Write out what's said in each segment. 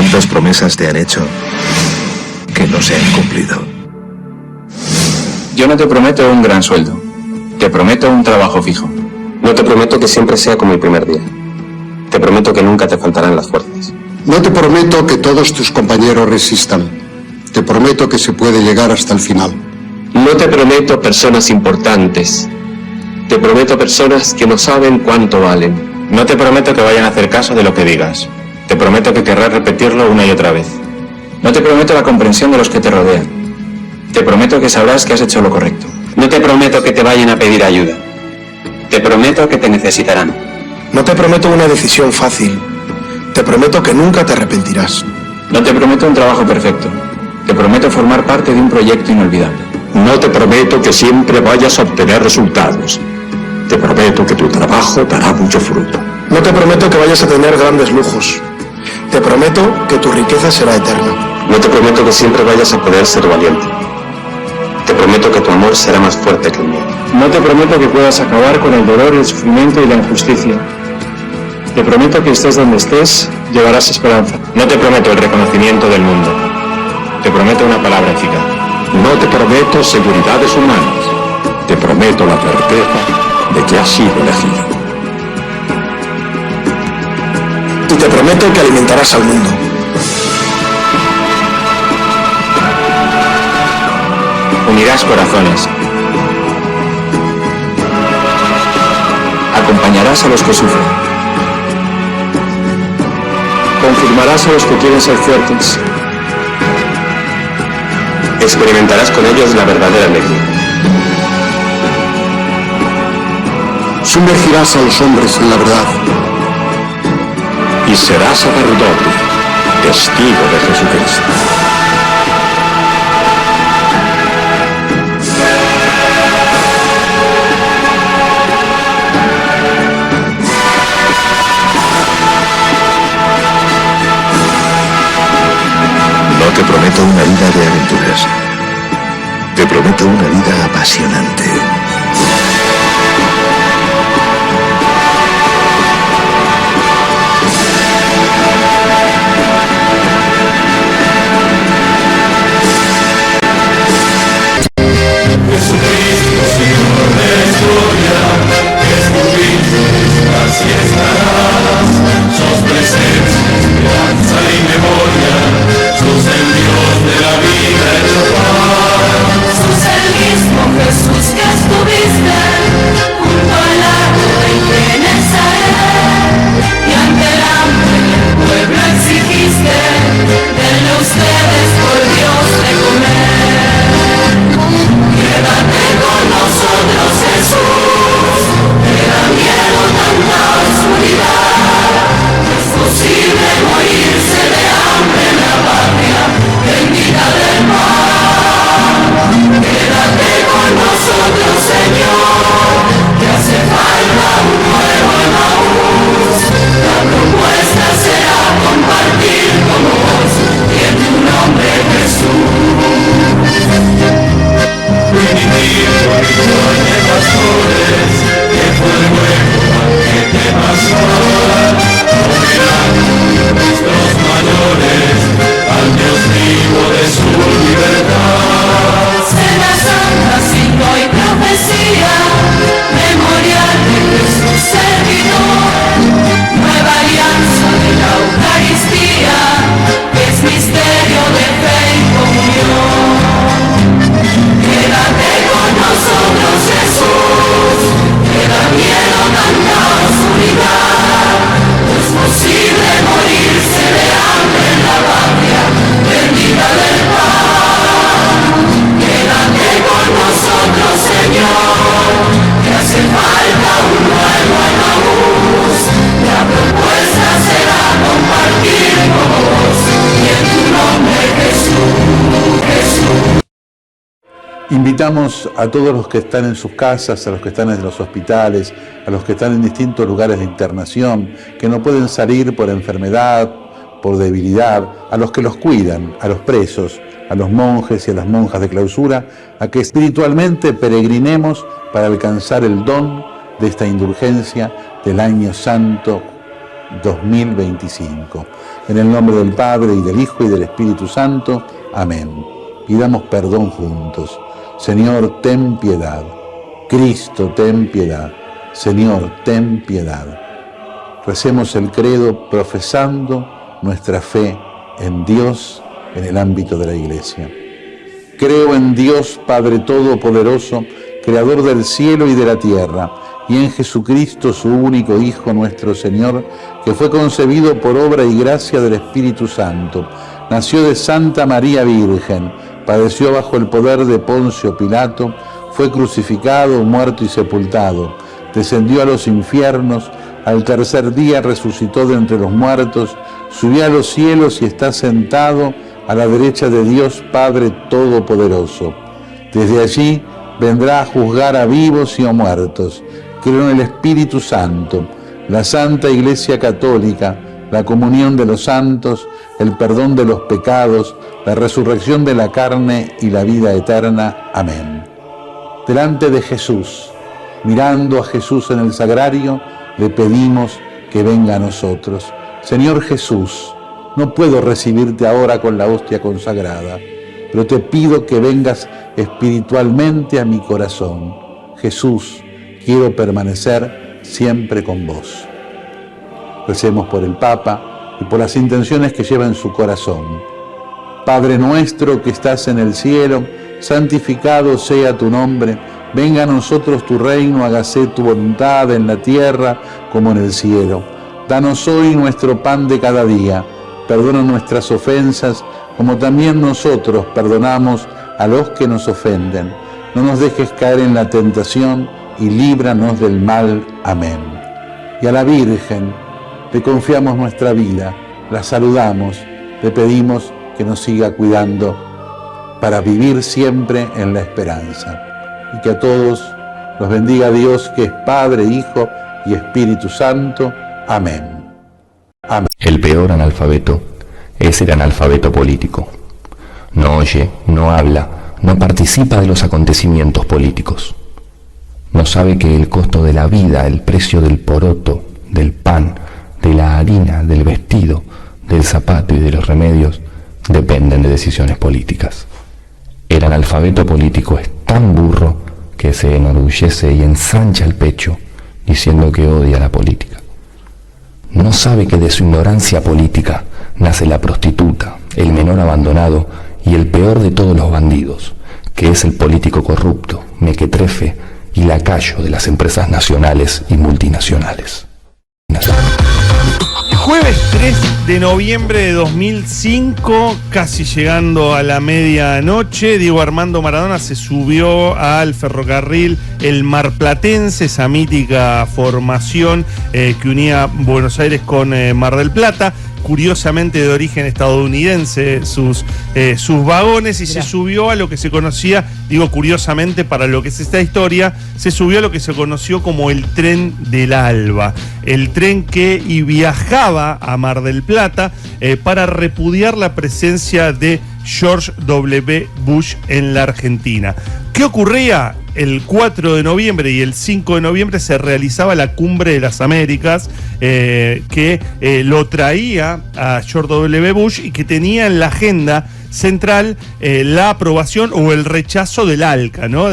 ¿Cuántas promesas te han hecho que no se han cumplido? Yo no te prometo un gran sueldo. Te prometo un trabajo fijo. No te prometo que siempre sea como el primer día. Te prometo que nunca te faltarán las fuerzas. No te prometo que todos tus compañeros resistan. Te prometo que se puede llegar hasta el final. No te prometo personas importantes. Te prometo personas que no saben cuánto valen. No te prometo que vayan a hacer caso de lo que digas. Te prometo que querrás repetirlo una y otra vez. No te prometo la comprensión de los que te rodean. Te prometo que sabrás que has hecho lo correcto. No te prometo que te vayan a pedir ayuda. Te prometo que te necesitarán. No te prometo una decisión fácil. Te prometo que nunca te arrepentirás. No te prometo un trabajo perfecto. Te prometo formar parte de un proyecto inolvidable. No te prometo que siempre vayas a obtener resultados. Te prometo que tu trabajo dará mucho fruto. No te prometo que vayas a tener grandes lujos. Te prometo que tu riqueza será eterna. No te prometo que siempre vayas a poder ser valiente. Te prometo que tu amor será más fuerte que el mío. No te prometo que puedas acabar con el dolor, el sufrimiento y la injusticia. Te prometo que estés donde estés, llevarás esperanza. No te prometo el reconocimiento del mundo. Te prometo una palabra eficaz. No te prometo seguridades humanas. Te prometo la certeza de que has sido elegido. Y te prometo que alimentarás al mundo. Unirás corazones. Acompañarás a los que sufren. Confirmarás a los que quieren ser fuertes. Experimentarás con ellos la verdadera alegría. Sumergirás a los hombres en la verdad. Y serás sacerdote, testigo de Jesucristo. No te prometo una vida de aventuras. Te prometo una vida apasionante. Invitamos a todos los que están en sus casas, a los que están en los hospitales, a los que están en distintos lugares de internación, que no pueden salir por enfermedad, por debilidad, a los que los cuidan, a los presos, a los monjes y a las monjas de clausura, a que espiritualmente peregrinemos para alcanzar el don de esta indulgencia del año santo 2025. En el nombre del Padre, y del Hijo, y del Espíritu Santo. Amén. Pidamos perdón juntos. Señor, ten piedad. Cristo, ten piedad. Señor, ten piedad. Recemos el credo profesando nuestra fe en Dios en el ámbito de la Iglesia. Creo en Dios Padre Todopoderoso, Creador del cielo y de la tierra, y en Jesucristo, su único Hijo, nuestro Señor, que fue concebido por obra y gracia del Espíritu Santo. Nació de Santa María Virgen, padeció bajo el poder de Poncio Pilato, fue crucificado, muerto y sepultado, descendió a los infiernos, al tercer día resucitó de entre los muertos, subió a los cielos y está sentado a la derecha de Dios Padre Todopoderoso. Desde allí vendrá a juzgar a vivos y a muertos. Creo en el Espíritu Santo, la Santa Iglesia Católica, la comunión de los santos, el perdón de los pecados, la resurrección de la carne y la vida eterna. Amén. Delante de Jesús, mirando a Jesús en el sagrario, le pedimos que venga a nosotros. Señor Jesús, no puedo recibirte ahora con la hostia consagrada, pero te pido que vengas espiritualmente a mi corazón. Jesús, quiero permanecer siempre con vos. Recemos por el Papa y por las intenciones que lleva en su corazón. Padre nuestro que estás en el cielo, santificado sea tu nombre. Venga a nosotros tu reino, hágase tu voluntad en la tierra como en el cielo. Danos hoy nuestro pan de cada día. Perdona nuestras ofensas, como también nosotros perdonamos a los que nos ofenden. No nos dejes caer en la tentación y líbranos del mal. Amén. Y a la Virgen le confiamos nuestra vida, la saludamos, le pedimos que nos siga cuidando para vivir siempre en la esperanza. Y que a todos los bendiga Dios, que es Padre, Hijo y Espíritu Santo. Amén. Amén. El peor analfabeto es el analfabeto político. No oye, no habla, no participa de los acontecimientos políticos. No sabe que el costo de la vida, el precio del poroto, del pan, de la harina, del vestido, del zapato y de los remedios dependen de decisiones políticas. El analfabeto político es tan burro que se enorgullece y ensancha el pecho diciendo que odia la política. No sabe que de su ignorancia política nace la prostituta, el menor abandonado y el peor de todos los bandidos, que es el político corrupto, mequetrefe y lacayo de las empresas nacionales y multinacionales. Jueves 3 de noviembre de 2005, casi llegando a la medianoche, Diego Armando Maradona se subió al ferrocarril El Marplatense, esa mítica formación que unía Buenos Aires con Mar del Plata, curiosamente de origen estadounidense sus vagones, y se subió a lo que se conocía, digo curiosamente para lo que es esta historia, se subió a lo que se conoció como el tren del Alba, el tren que viajaba a Mar del Plata para repudiar la presencia de George W. Bush en la Argentina. ¿Qué ocurría? El 4 de noviembre y el 5 de noviembre se realizaba la Cumbre de las Américas, que lo traía a George W. Bush y que tenía en la agenda central la aprobación o el rechazo del ALCA, ¿no?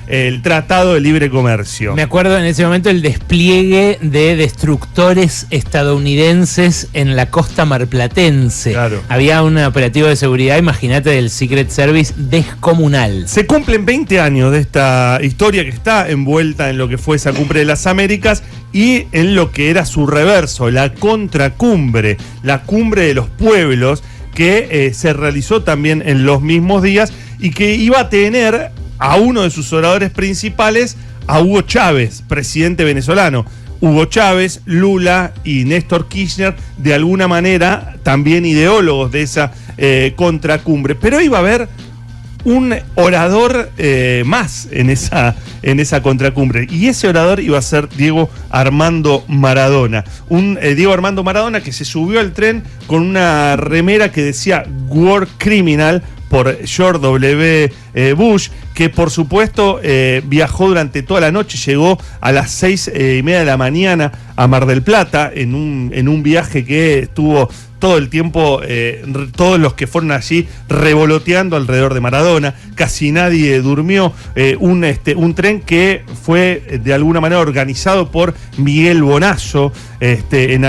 El Tratado de Libre Comercio. Me acuerdo en ese momento el despliegue de destructores estadounidenses en la costa marplatense. Claro. Había un operativo de seguridad, imagínate, del Secret Service descomunal. Se cumplen 20 años de esta historia que está envuelta en lo que fue esa Cumbre de las Américas y en lo que era su reverso, la contracumbre, la Cumbre de los Pueblos, que se realizó también en los mismos días y que iba a tener a uno de sus oradores principales, a Hugo Chávez, presidente venezolano. Hugo Chávez, Lula y Néstor Kirchner, de alguna manera también ideólogos de esa contracumbre. Pero iba a haber un orador más en esa contracumbre, y ese orador iba a ser Diego Armando Maradona. Un Diego Armando Maradona que se subió al tren con una remera que decía War Criminal por George W. Bush, que por supuesto viajó durante toda la noche, llegó a las 6:30 de la mañana a Mar del Plata en un viaje que estuvo todo el tiempo, todos los que fueron allí revoloteando alrededor de Maradona, casi nadie durmió, un tren que fue de alguna manera organizado por Miguel Bonazo en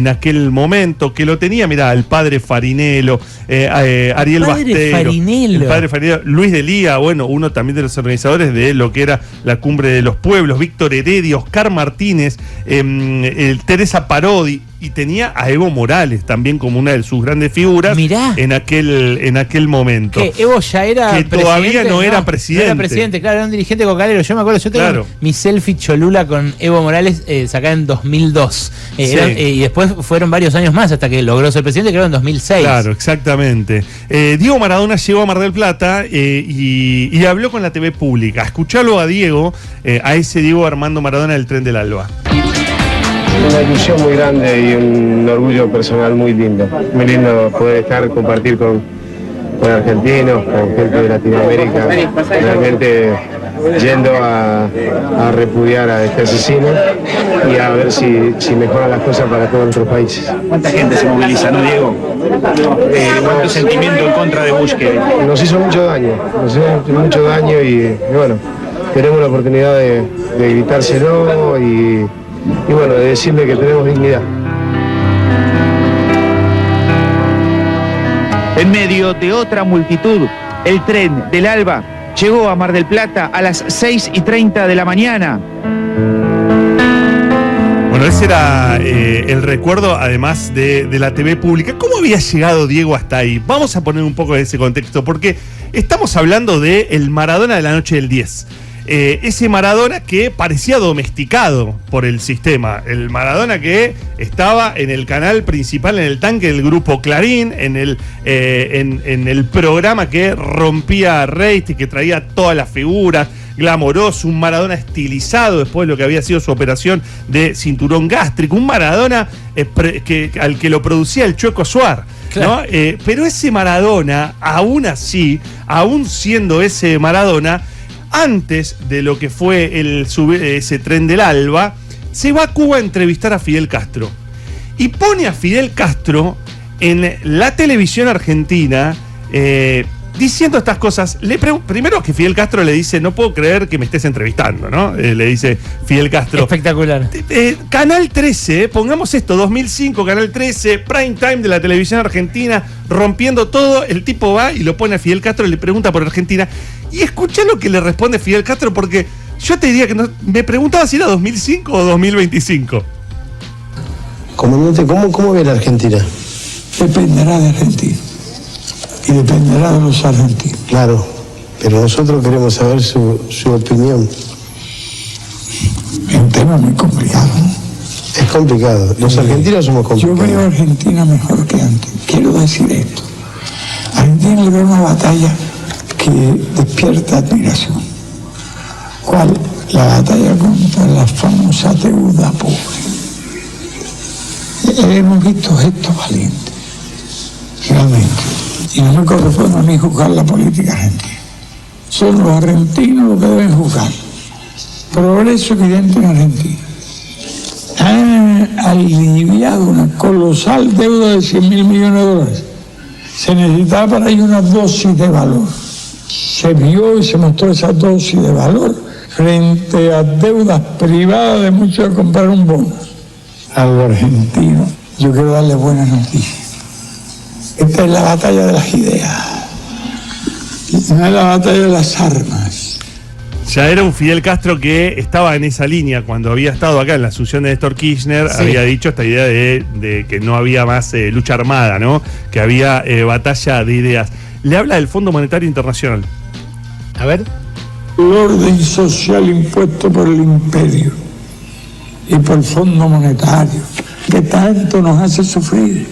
aquel momento, que lo tenía, mirá, el padre Farinello, Ariel Bastero, el padre Farinello, Luis de Lía, bueno, uno también de los organizadores de lo que era la Cumbre de los Pueblos, Víctor Heredia, Oscar Martínez, Teresa Parodi, y tenía a Evo Morales también como una de sus grandes figuras. Mirá. en aquel momento. Que Evo ya era que todavía no era presidente. No era presidente, claro, era un dirigente cocalero. Yo me acuerdo, yo tengo mi selfie cholula con Evo Morales sacada en 2002. Y después fueron varios años más hasta que logró ser presidente, creo en 2006. Claro, exactamente. Diego Maradona llegó a Mar del Plata y habló con la TV pública. Escuchalo a Diego, a ese Diego Armando Maradona del Tren del Alba. Una ilusión muy grande y un orgullo personal muy lindo. Muy lindo poder compartir con argentinos, con gente de Latinoamérica, realmente yendo a repudiar a este asesino y a ver si mejoran las cosas para todos nuestros países. ¿Cuánta gente se moviliza, no, Diego? ¿Cuánto sentimiento en contra de Bush? Nos hizo mucho daño y bueno, tenemos la oportunidad de evitárselo y bueno, de decirle que tenemos dignidad. En medio de otra multitud, el Tren del Alba llegó a Mar del Plata a las 6:30 de la mañana. Bueno, ese era el recuerdo, además de la TV pública. ¿Cómo había llegado Diego hasta ahí? Vamos a poner un poco de ese contexto, porque estamos hablando de el Maradona de la noche del 10. Ese Maradona que parecía domesticado por el sistema, el Maradona que estaba en el canal principal, en el tanque del grupo Clarín, en el programa que rompía rating, que traía todas las figuras, glamoroso, un Maradona estilizado después de lo que había sido su operación de cinturón gástrico, un Maradona al que lo producía el Chueco Suar, ¿no? Pero ese Maradona, aún así, aún siendo ese Maradona, antes de lo que fue ese Tren del Alba, se va a Cuba a entrevistar a Fidel Castro. Y pone a Fidel Castro en la televisión argentina diciendo estas cosas. Primero que Fidel Castro le dice, no puedo creer que me estés entrevistando, ¿no? Le dice Fidel Castro. Espectacular. Canal 13, pongamos esto, 2005, Canal 13, prime time de la televisión argentina, rompiendo todo. El tipo va y lo pone a Fidel Castro y le pregunta por Argentina. Y escuchá lo que le responde Fidel Castro, porque yo te diría que me preguntaba si era 2005 o 2025. Comandante, ¿cómo ve la Argentina? Dependerá de Argentina y dependerá de los argentinos. Claro, pero nosotros queremos saber su opinión. Es un tema muy complicado, ¿no? Es complicado. Los argentinos somos complicados. Yo veo a Argentina mejor que antes. Quiero decir esto. Argentina le veo una batalla que despierta admiración. ¿Cuál? La batalla contra la famosa deuda pobre. Hemos visto gestos valientes, realmente. Y no me corresponde a mí juzgar la política argentina. Son los argentinos los que deben juzgar. Progreso evidente en Argentina. Han aliviado una colosal deuda de $100.000 millones. Se necesitaba para ello una dosis de valor. Se vio y se mostró esa dosis de valor frente a deudas privadas de mucho de comprar un bono. A los argentinos, yo quiero darle buenas noticias. Esta es la batalla de las ideas, no es la batalla de las armas. Ya era un Fidel Castro que estaba en esa línea cuando había estado acá en la asunción de Néstor Kirchner. Sí. Había dicho esta idea de que no había más lucha armada, ¿no? Que había batalla de ideas. Le habla del Fondo Monetario Internacional. A ver. El orden social impuesto por el imperio y por el Fondo Monetario, que tanto nos hace sufrir.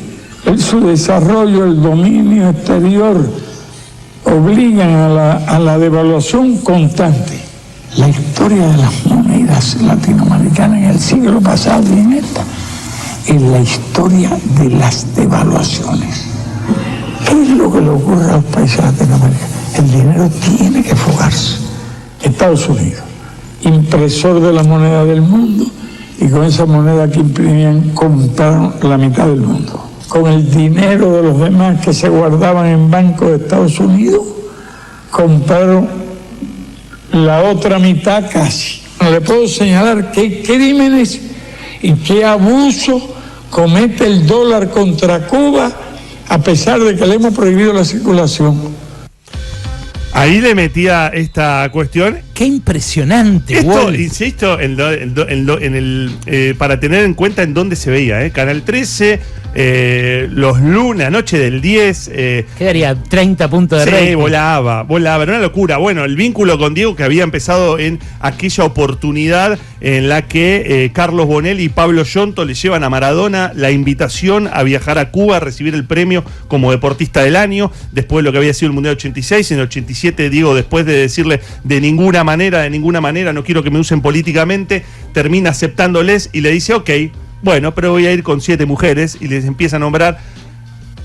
Su desarrollo, el dominio exterior, obligan a la devaluación constante. La historia de las monedas latinoamericanas en el siglo pasado y en esta es la historia de las devaluaciones. ¿Qué es lo que le ocurre a los países latinoamericanos? El dinero tiene que fugarse. Estados Unidos, impresor de la moneda del mundo, y con esa moneda que imprimían compraron la mitad del mundo. Con el dinero de los demás que se guardaban en bancos de Estados Unidos, compraron la otra mitad casi. No le puedo señalar qué crímenes y qué abuso comete el dólar contra Cuba, a pesar de que le hemos prohibido la circulación. Ahí le metía esta cuestión. ¡Qué impresionante! Esto, Wolf. insisto, para tener en cuenta en dónde se veía. Canal 13, los lunes, noche del 10. Quedaría 30 puntos de rating. Sí, volaba, era una locura. Bueno, el vínculo con Diego que había empezado en aquella oportunidad en la que Carlos Bonelli y Pablo Yonto le llevan a Maradona la invitación a viajar a Cuba a recibir el premio como deportista del año, después de lo que había sido el Mundial 86. En el 87, Diego, después de decirle de ninguna manera, no quiero que me usen políticamente, termina aceptándoles y le dice, ok, bueno, pero voy a ir con 7 mujeres, y les empieza a nombrar,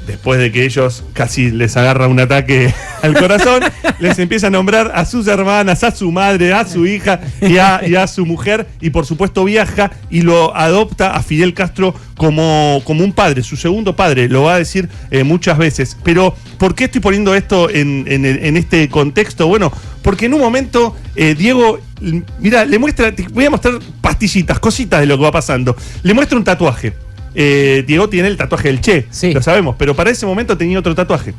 después de que ellos casi les agarra un ataque al corazón, les empieza a nombrar a sus hermanas, a su madre, a su hija y a su mujer, y por supuesto viaja y lo adopta a Fidel Castro como un padre, su segundo padre, lo va a decir muchas veces. Pero, ¿por qué estoy poniendo esto en este contexto? Bueno, porque en un momento Diego, mira, le muestra, te voy a mostrar pastillitas, cositas de lo que va pasando. Le muestra un tatuaje. Diego tiene el tatuaje del Che, sí, lo sabemos, pero para ese momento tenía otro tatuaje.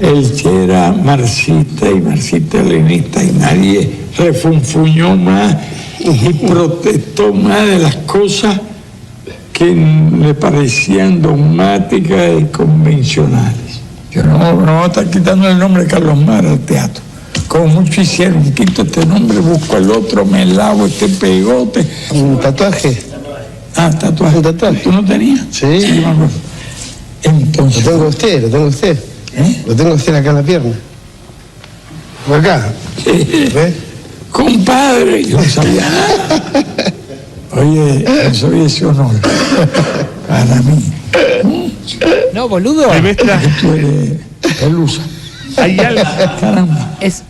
El Che era marxista y marxista-leninista, y nadie refunfuñó más y protestó más de las cosas que le parecían dogmáticas y convencionales. Yo no voy a estar quitando el nombre de Carlos Mar al teatro. Como muchos hicieron, quito este nombre, busco el otro, me lavo este pegote. ¿Un tatuaje? Ah, tatuaje. ¿Tú no tenías? Sí. Sí, me acuerdo. Entonces, Lo tengo usted. Lo tengo usted acá en la pierna. Por acá. ¿Ves? Compadre, yo no sabía nada. Oye, no sabía ese honor. Para mí. No, boludo. Tú eres pelusa. Hay algo. Caramba. Es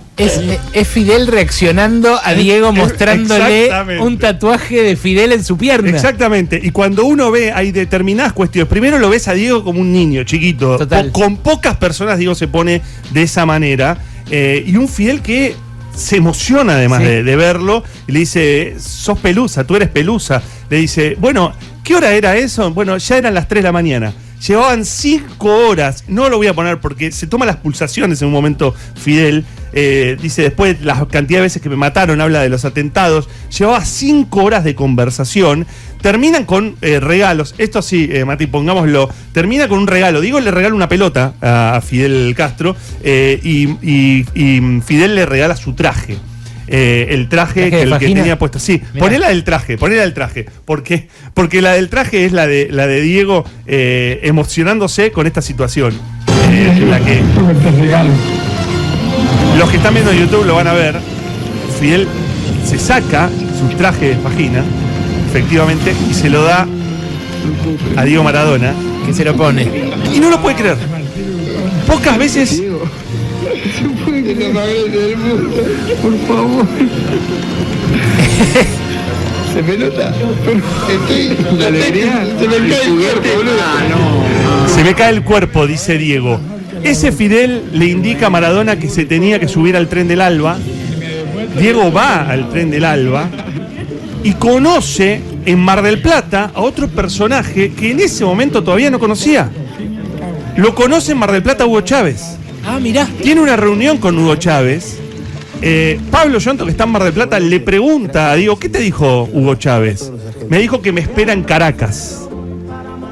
Fidel reaccionando a Diego, mostrándole un tatuaje de Fidel en su pierna. Exactamente. Y cuando uno ve, hay determinadas cuestiones. Primero lo ves a Diego como un niño chiquito. Total. Con pocas personas Diego se pone de esa manera. Y un Fidel que se emociona además de verlo. Y le dice, sos Pelusa, tú eres Pelusa. Le dice, bueno, ¿qué hora era eso? Bueno, ya eran las 3 de la mañana. Llevaban 5 horas, no lo voy a poner porque se toma las pulsaciones en un momento Fidel, dice después la cantidad de veces que me mataron, habla de los atentados, llevaba 5 horas de conversación, terminan con regalos, esto sí, Mati, pongámoslo, termina con un regalo, Diego le regala una pelota a Fidel Castro y Fidel le regala su traje. El traje que tenía puesto. Sí, ponela del traje. Porque la del traje es la de Diego emocionándose con esta situación. La que los que están viendo en YouTube lo van a ver. Fidel se saca su traje de vagina, efectivamente, y se lo da a Diego Maradona, que se lo pone. Y no lo puede creer. Pocas veces. Por favor. Se me nota. La alegría. Se me cae el cuerpo, boludo. Se me cae el cuerpo, dice Diego. Ese Fidel le indica a Maradona que se tenía que subir al tren del Alba. Diego va al tren del Alba y conoce en Mar del Plata a otro personaje que en ese momento todavía no conocía. Lo conoce en Mar del Plata Hugo Chávez. Ah, mirá. Tiene una reunión con Hugo Chávez. Pablo Yonto, que está en Mar del Plata, le pregunta a Diego, ¿qué te dijo Hugo Chávez? Me dijo que me espera en Caracas.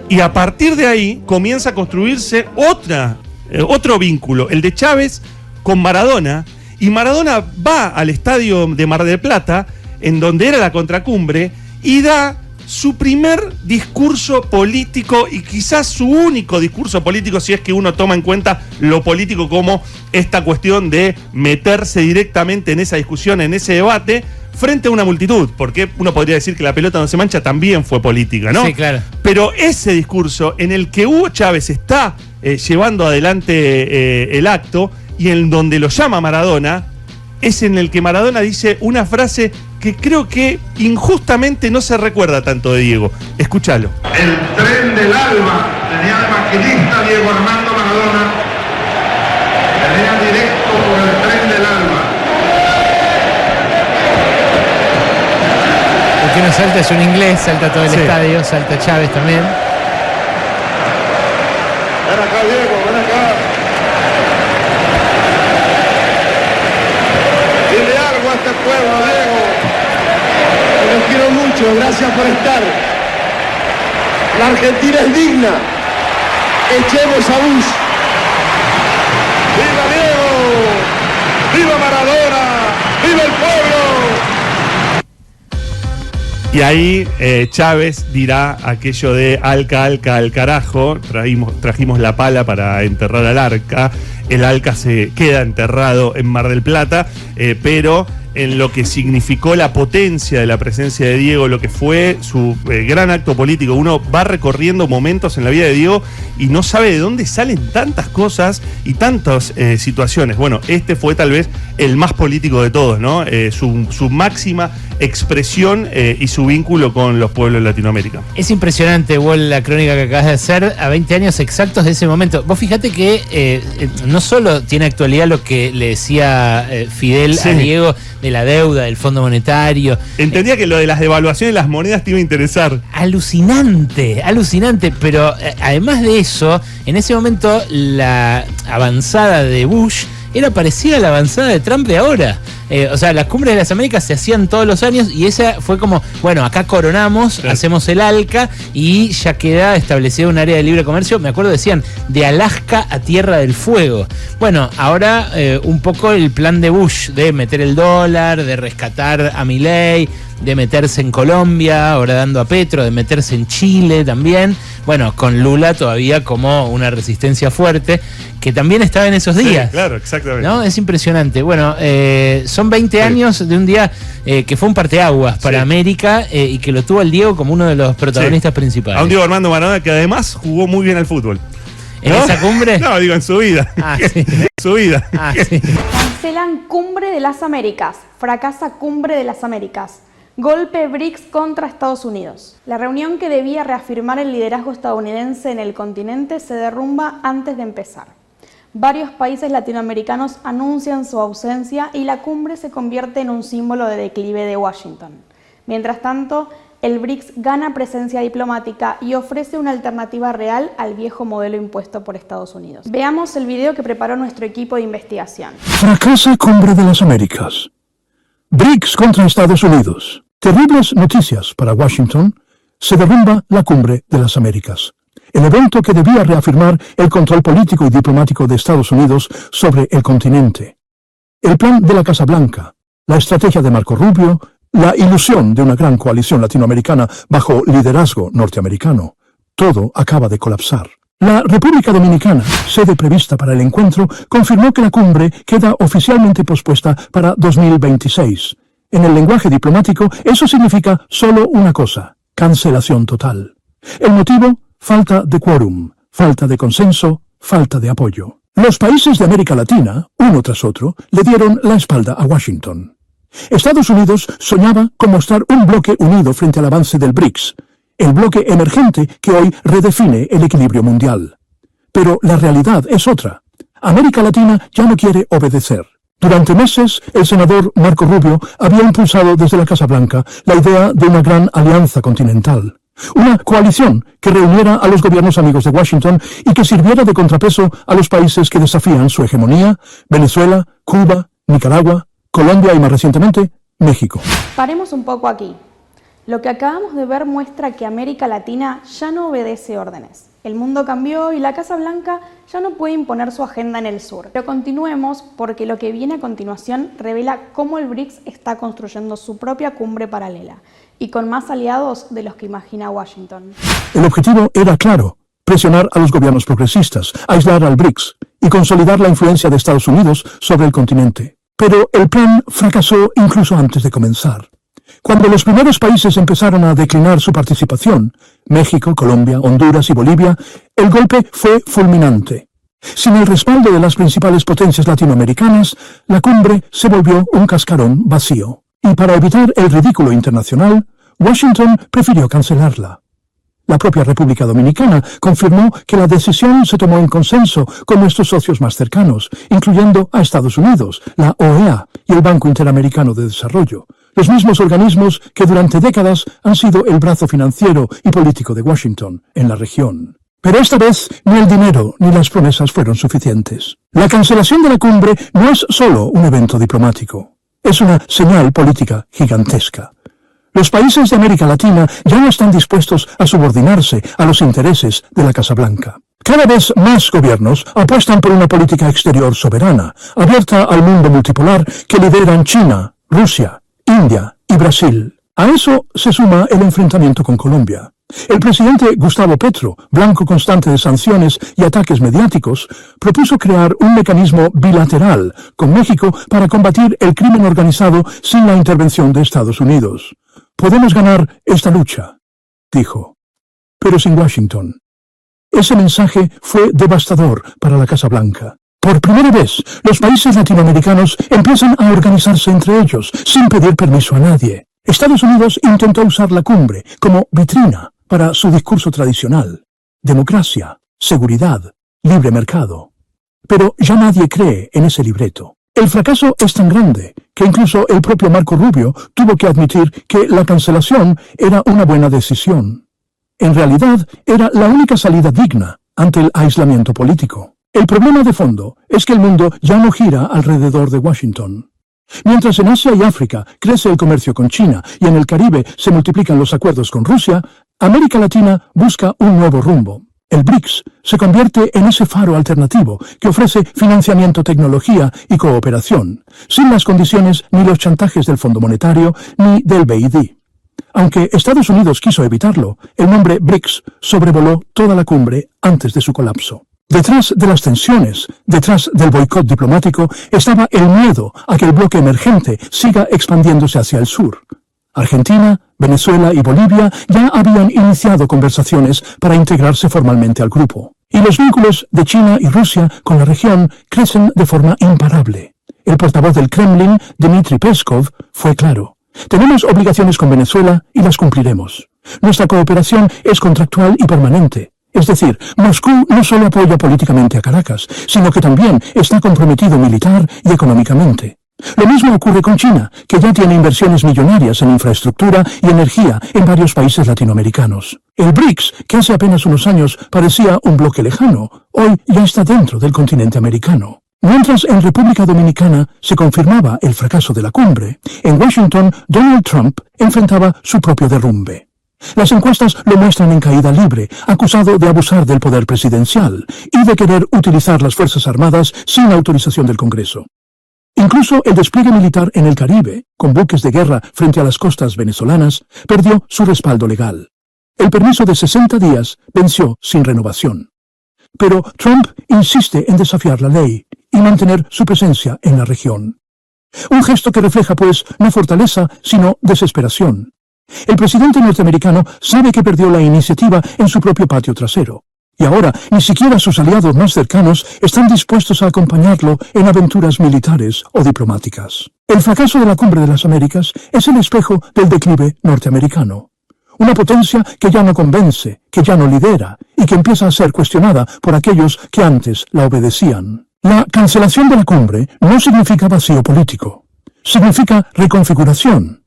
Y a partir de ahí comienza a construirse otro vínculo, el de Chávez con Maradona. Y Maradona va al estadio de Mar del Plata, en donde era la contracumbre, y da su primer discurso político y quizás su único discurso político, si es que uno toma en cuenta lo político como esta cuestión de meterse directamente en esa discusión, en ese debate, frente a una multitud, porque uno podría decir que La pelota no se mancha también fue política, ¿no? Sí, claro. Pero ese discurso en el que Hugo Chávez está llevando adelante el acto, y en donde lo llama Maradona, es en el que Maradona dice una frase que creo que injustamente no se recuerda tanto de Diego. Escúchalo. El tren del alba tenía de maquinista Diego Armando Maradona. Venía directo por el tren del alba. El que no salta es un inglés, salta todo el estadio, salta Chávez también. Ven acá, Diego, ven acá. Dile algo a este pueblo, Diego. Los quiero mucho, gracias por estar. La Argentina es digna. Echemos a Bush. ¡Viva Diego! ¡Viva Maradona! ¡Viva el pueblo! Y ahí Chávez dirá aquello de Alca, Alca, al carajo. Trajimos la pala para enterrar al Arca. El Alca se queda enterrado en Mar del Plata, pero en lo que significó la potencia de la presencia de Diego, lo que fue su gran acto político. Uno va recorriendo momentos en la vida de Diego y no sabe de dónde salen tantas cosas y tantas situaciones. Bueno, este fue tal vez el más político de todos, ¿no? Su máxima expresión y su vínculo con los pueblos de Latinoamérica. Es impresionante, Wall, la crónica que acabas de hacer a 20 años exactos de ese momento. Vos fíjate que no solo tiene actualidad lo que le decía Fidel a Diego de la deuda, del Fondo Monetario. Entendía que lo de las devaluaciones de las monedas te iba a interesar. Alucinante, pero además de eso, en ese momento la avanzada de Bush era parecida a la avanzada de Trump de ahora. O sea, las cumbres de las Américas se hacían todos los años y esa fue como, bueno, acá coronamos, hacemos el ALCA y ya queda establecido un área de libre comercio. Me acuerdo decían, de Alaska a Tierra del Fuego. Bueno, ahora un poco el plan de Bush de meter el dólar, de rescatar a Milei, de meterse en Colombia, ahora dando a Petro, de meterse en Chile también. Bueno, con Lula todavía como una resistencia fuerte, que también estaba en esos días. Sí, claro, exactamente. ¿No? Es impresionante. Bueno, son 20 años de un día que fue un parteaguas para América y que lo tuvo el Diego como uno de los protagonistas principales. A un Diego Armando Maradona que además jugó muy bien al fútbol. ¿En esa cumbre? No, digo, en su vida. Sí. En su vida. Sí. Cancelan Cumbre de las Américas. Fracasa Cumbre de las Américas. Golpe BRICS contra Estados Unidos. La reunión que debía reafirmar el liderazgo estadounidense en el continente se derrumba antes de empezar. Varios países latinoamericanos anuncian su ausencia y la cumbre se convierte en un símbolo de declive de Washington. Mientras tanto, el BRICS gana presencia diplomática y ofrece una alternativa real al viejo modelo impuesto por Estados Unidos. Veamos el video que preparó nuestro equipo de investigación. Fracasa Cumbre de las Américas. BRICS contra Estados Unidos. Terribles noticias para Washington. Se derrumba la Cumbre de las Américas. El evento que debía reafirmar el control político y diplomático de Estados Unidos sobre el continente. El plan de la Casa Blanca, la estrategia de Marco Rubio, la ilusión de una gran coalición latinoamericana bajo liderazgo norteamericano. Todo acaba de colapsar. La República Dominicana, sede prevista para el encuentro, confirmó que la cumbre queda oficialmente pospuesta para 2026. En el lenguaje diplomático, eso significa solo una cosa: cancelación total. El motivo: falta de quórum, falta de consenso, falta de apoyo. Los países de América Latina, uno tras otro, le dieron la espalda a Washington. Estados Unidos soñaba con mostrar un bloque unido frente al avance del BRICS, el bloque emergente que hoy redefine el equilibrio mundial. Pero la realidad es otra. América Latina ya no quiere obedecer. Durante meses, el senador Marco Rubio había impulsado desde la Casa Blanca la idea de una gran alianza continental. Una coalición que reuniera a los gobiernos amigos de Washington y que sirviera de contrapeso a los países que desafían su hegemonía: Venezuela, Cuba, Nicaragua, Colombia y más recientemente, México. Paremos un poco aquí. Lo que acabamos de ver muestra que América Latina ya no obedece órdenes. El mundo cambió y la Casa Blanca ya no puede imponer su agenda en el sur. Pero continuemos, porque lo que viene a continuación revela cómo el BRICS está construyendo su propia cumbre paralela y con más aliados de los que imagina Washington. El objetivo era claro: presionar a los gobiernos progresistas, aislar al BRICS y consolidar la influencia de Estados Unidos sobre el continente. Pero el plan fracasó incluso antes de comenzar. Cuando los primeros países empezaron a declinar su participación, México, Colombia, Honduras y Bolivia, el golpe fue fulminante. Sin el respaldo de las principales potencias latinoamericanas, la cumbre se volvió un cascarón vacío. Y para evitar el ridículo internacional, Washington prefirió cancelarla. La propia República Dominicana confirmó que la decisión se tomó en consenso con nuestros socios más cercanos, incluyendo a Estados Unidos, la OEA y el Banco Interamericano de Desarrollo, los mismos organismos que durante décadas han sido el brazo financiero y político de Washington en la región. Pero esta vez ni el dinero ni las promesas fueron suficientes. La cancelación de la cumbre no es solo un evento diplomático, es una señal política gigantesca. Los países de América Latina ya no están dispuestos a subordinarse a los intereses de la Casa Blanca. Cada vez más gobiernos apuestan por una política exterior soberana, abierta al mundo multipolar que lideran China, Rusia, India y Brasil. A eso se suma el enfrentamiento con Colombia. El presidente Gustavo Petro, blanco constante de sanciones y ataques mediáticos, propuso crear un mecanismo bilateral con México para combatir el crimen organizado sin la intervención de Estados Unidos. Podemos ganar esta lucha, dijo, pero sin Washington. Ese mensaje fue devastador para la Casa Blanca. Por primera vez, los países latinoamericanos empiezan a organizarse entre ellos, sin pedir permiso a nadie. Estados Unidos intentó usar la cumbre como vitrina para su discurso tradicional: democracia, seguridad, libre mercado. Pero ya nadie cree en ese libreto. El fracaso es tan grande que incluso el propio Marco Rubio tuvo que admitir que la cancelación era una buena decisión. En realidad, era la única salida digna ante el aislamiento político. El problema de fondo es que el mundo ya no gira alrededor de Washington. Mientras en Asia y África crece el comercio con China y en el Caribe se multiplican los acuerdos con Rusia, América Latina busca un nuevo rumbo. El BRICS se convierte en ese faro alternativo que ofrece financiamiento, tecnología y cooperación, sin las condiciones ni los chantajes del Fondo Monetario ni del BID. Aunque Estados Unidos quiso evitarlo, el nombre BRICS sobrevoló toda la cumbre antes de su colapso. Detrás de las tensiones, detrás del boicot diplomático, estaba el miedo a que el bloque emergente siga expandiéndose hacia el sur. Argentina, Venezuela y Bolivia ya habían iniciado conversaciones para integrarse formalmente al grupo. Y los vínculos de China y Rusia con la región crecen de forma imparable. El portavoz del Kremlin, Dmitry Peskov, fue claro: tenemos obligaciones con Venezuela y las cumpliremos. Nuestra cooperación es contractual y permanente. Es decir, Moscú no solo apoya políticamente a Caracas, sino que también está comprometido militar y económicamente. Lo mismo ocurre con China, que ya tiene inversiones millonarias en infraestructura y energía en varios países latinoamericanos. El BRICS, que hace apenas unos años parecía un bloque lejano, hoy ya está dentro del continente americano. Mientras en República Dominicana se confirmaba el fracaso de la cumbre, en Washington Donald Trump enfrentaba su propio derrumbe. Las encuestas lo muestran en caída libre, acusado de abusar del poder presidencial y de querer utilizar las Fuerzas Armadas sin autorización del Congreso. Incluso el despliegue militar en el Caribe, con buques de guerra frente a las costas venezolanas, perdió su respaldo legal. El permiso de 60 días venció sin renovación. Pero Trump insiste en desafiar la ley y mantener su presencia en la región. Un gesto que refleja, pues, no fortaleza, sino desesperación. El presidente norteamericano sabe que perdió la iniciativa en su propio patio trasero, y ahora ni siquiera sus aliados más cercanos están dispuestos a acompañarlo en aventuras militares o diplomáticas. El fracaso de la Cumbre de las Américas es el espejo del declive norteamericano. Una potencia que ya no convence, que ya no lidera, y que empieza a ser cuestionada por aquellos que antes la obedecían. La cancelación de la cumbre no significa vacío político, significa reconfiguración.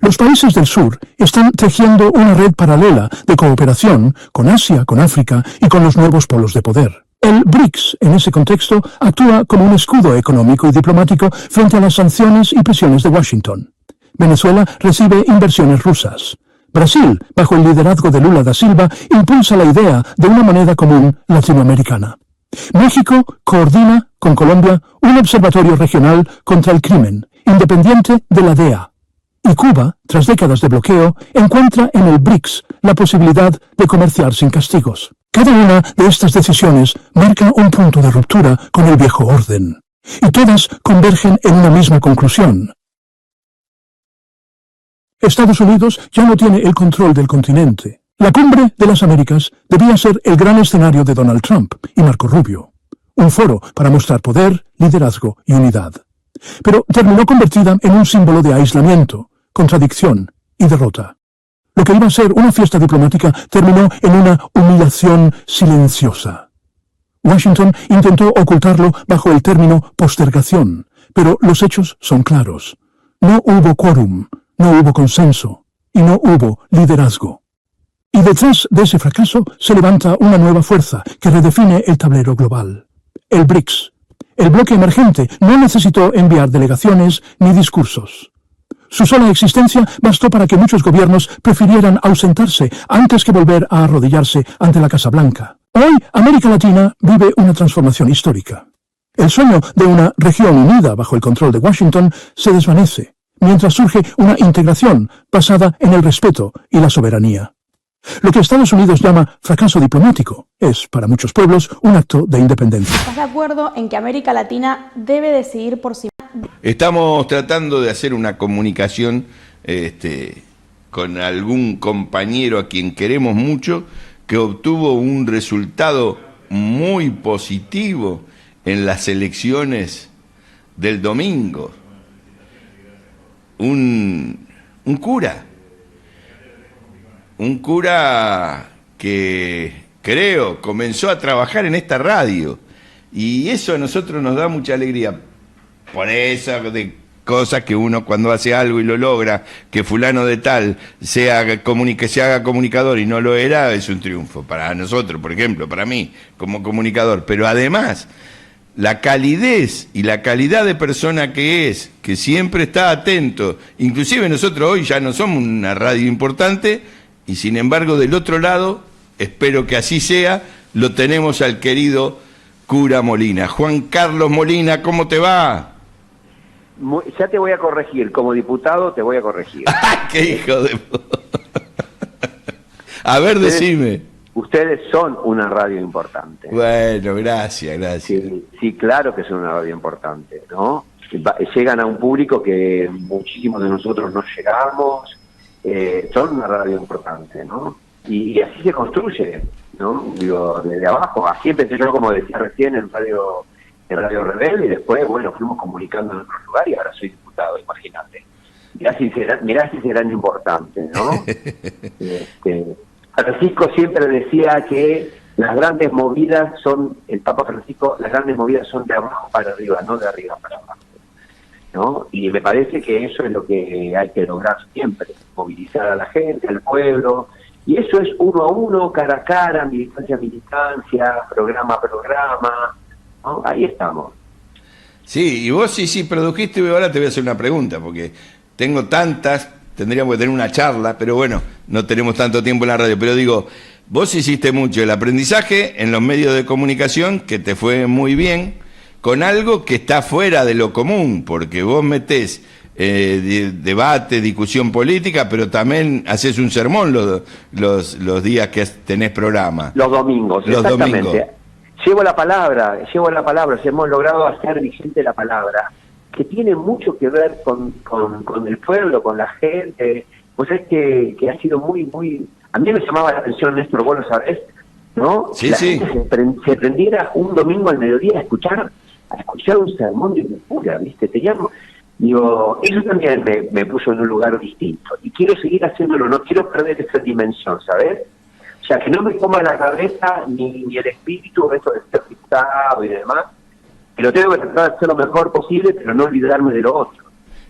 Los países del sur están tejiendo una red paralela de cooperación con Asia, con África y con los nuevos polos de poder. El BRICS, en ese contexto, actúa como un escudo económico y diplomático frente a las sanciones y presiones de Washington. Venezuela recibe inversiones rusas. Brasil, bajo el liderazgo de Lula da Silva, impulsa la idea de una moneda común latinoamericana. México coordina con Colombia un observatorio regional contra el crimen, independiente de la DEA. Y Cuba, tras décadas de bloqueo, encuentra en el BRICS la posibilidad de comerciar sin castigos. Cada una de estas decisiones marca un punto de ruptura con el viejo orden, y todas convergen en una misma conclusión. Estados Unidos ya no tiene el control del continente. La Cumbre de las Américas debía ser el gran escenario de Donald Trump y Marco Rubio. un foro para mostrar poder, liderazgo y unidad. Pero terminó convertida en un símbolo de aislamiento, contradicción y derrota. Lo que iba a ser una fiesta diplomática terminó en una humillación silenciosa. Washington intentó ocultarlo bajo el término postergación, pero los hechos son claros. No hubo quórum, no hubo consenso y no hubo liderazgo. Y detrás de ese fracaso se levanta una nueva fuerza que redefine el tablero global. El BRICS. El bloque emergente no necesitó enviar delegaciones ni discursos. Su sola existencia bastó para que muchos gobiernos prefirieran ausentarse antes que volver a arrodillarse ante la Casa Blanca. Hoy, América Latina vive una transformación histórica. El sueño de una región unida bajo el control de Washington se desvanece, mientras surge una integración basada en el respeto y la soberanía. Lo que Estados Unidos llama fracaso diplomático es, para muchos pueblos, un acto de independencia. ¿Estás de acuerdo en que América Latina debe decidir por sí misma? Estamos tratando de hacer una comunicación con algún compañero a quien queremos mucho, que obtuvo un resultado muy positivo en las elecciones del domingo. Un cura que creo comenzó a trabajar en esta radio, y eso a nosotros nos da mucha alegría. Por eso, de cosas que uno cuando hace algo y lo logra, que fulano de tal se haga comunicador y no lo era, es un triunfo para nosotros, por ejemplo, para mí como comunicador. Pero además, la calidez y la calidad de persona que es, que siempre está atento, inclusive nosotros hoy ya no somos una radio importante, y sin embargo del otro lado, espero que así sea, lo tenemos al querido cura Molina. Juan Carlos Molina, ¿cómo te va? Ya te voy a corregir, como diputado te voy a corregir. ¡Qué hijo de... A ver, decime. Ustedes son una radio importante. Bueno, gracias. Sí, claro que son una radio importante, ¿no? Llegan a un público que muchísimos de nosotros no llegamos, son una radio importante, ¿no? Y así se construye, ¿no? Digo, desde abajo. Así empecé yo, como decía recién, en Radio Rebelde, y después, bueno, fuimos comunicando en otros lugares y ahora soy diputado, imagínate. Mirá si serán importantes, ¿no? Francisco siempre decía que las grandes movidas son, el Papa Francisco, las grandes movidas son de abajo para arriba, no de arriba para abajo, ¿no? Y me parece que eso es lo que hay que lograr siempre, movilizar a la gente, al pueblo, y eso es uno a uno, cara a cara, militancia a militancia, programa a programa, ¿no? Ahí estamos. Sí, y vos sí produjiste, y ahora te voy a hacer una pregunta, porque tengo tantas, tendríamos que tener una charla, pero bueno, no tenemos tanto tiempo en la radio, pero digo, vos hiciste mucho el aprendizaje en los medios de comunicación, que te fue muy bien, con algo que está fuera de lo común, porque vos metés debate, discusión política, pero también haces un sermón los días que tenés programa. Los domingos, exactamente. Llevo la palabra, hemos logrado hacer vigente la palabra, que tiene mucho que ver con el pueblo, con la gente. Pues es que ha sido muy... A mí me llamaba la atención, Néstor, vos lo sabés, ¿no? Sí, la gente se prendiera un domingo al mediodía a escuchar un sermón de cura, ¿viste? Digo, eso también me puso en un lugar distinto. Y quiero seguir haciéndolo, no quiero perder esa dimensión, ¿sabes? O sea, que no me coma la cabeza ni el espíritu, eso de ser dictado y demás. Que lo tengo que tratar de hacer lo mejor posible, pero no olvidarme de lo otro.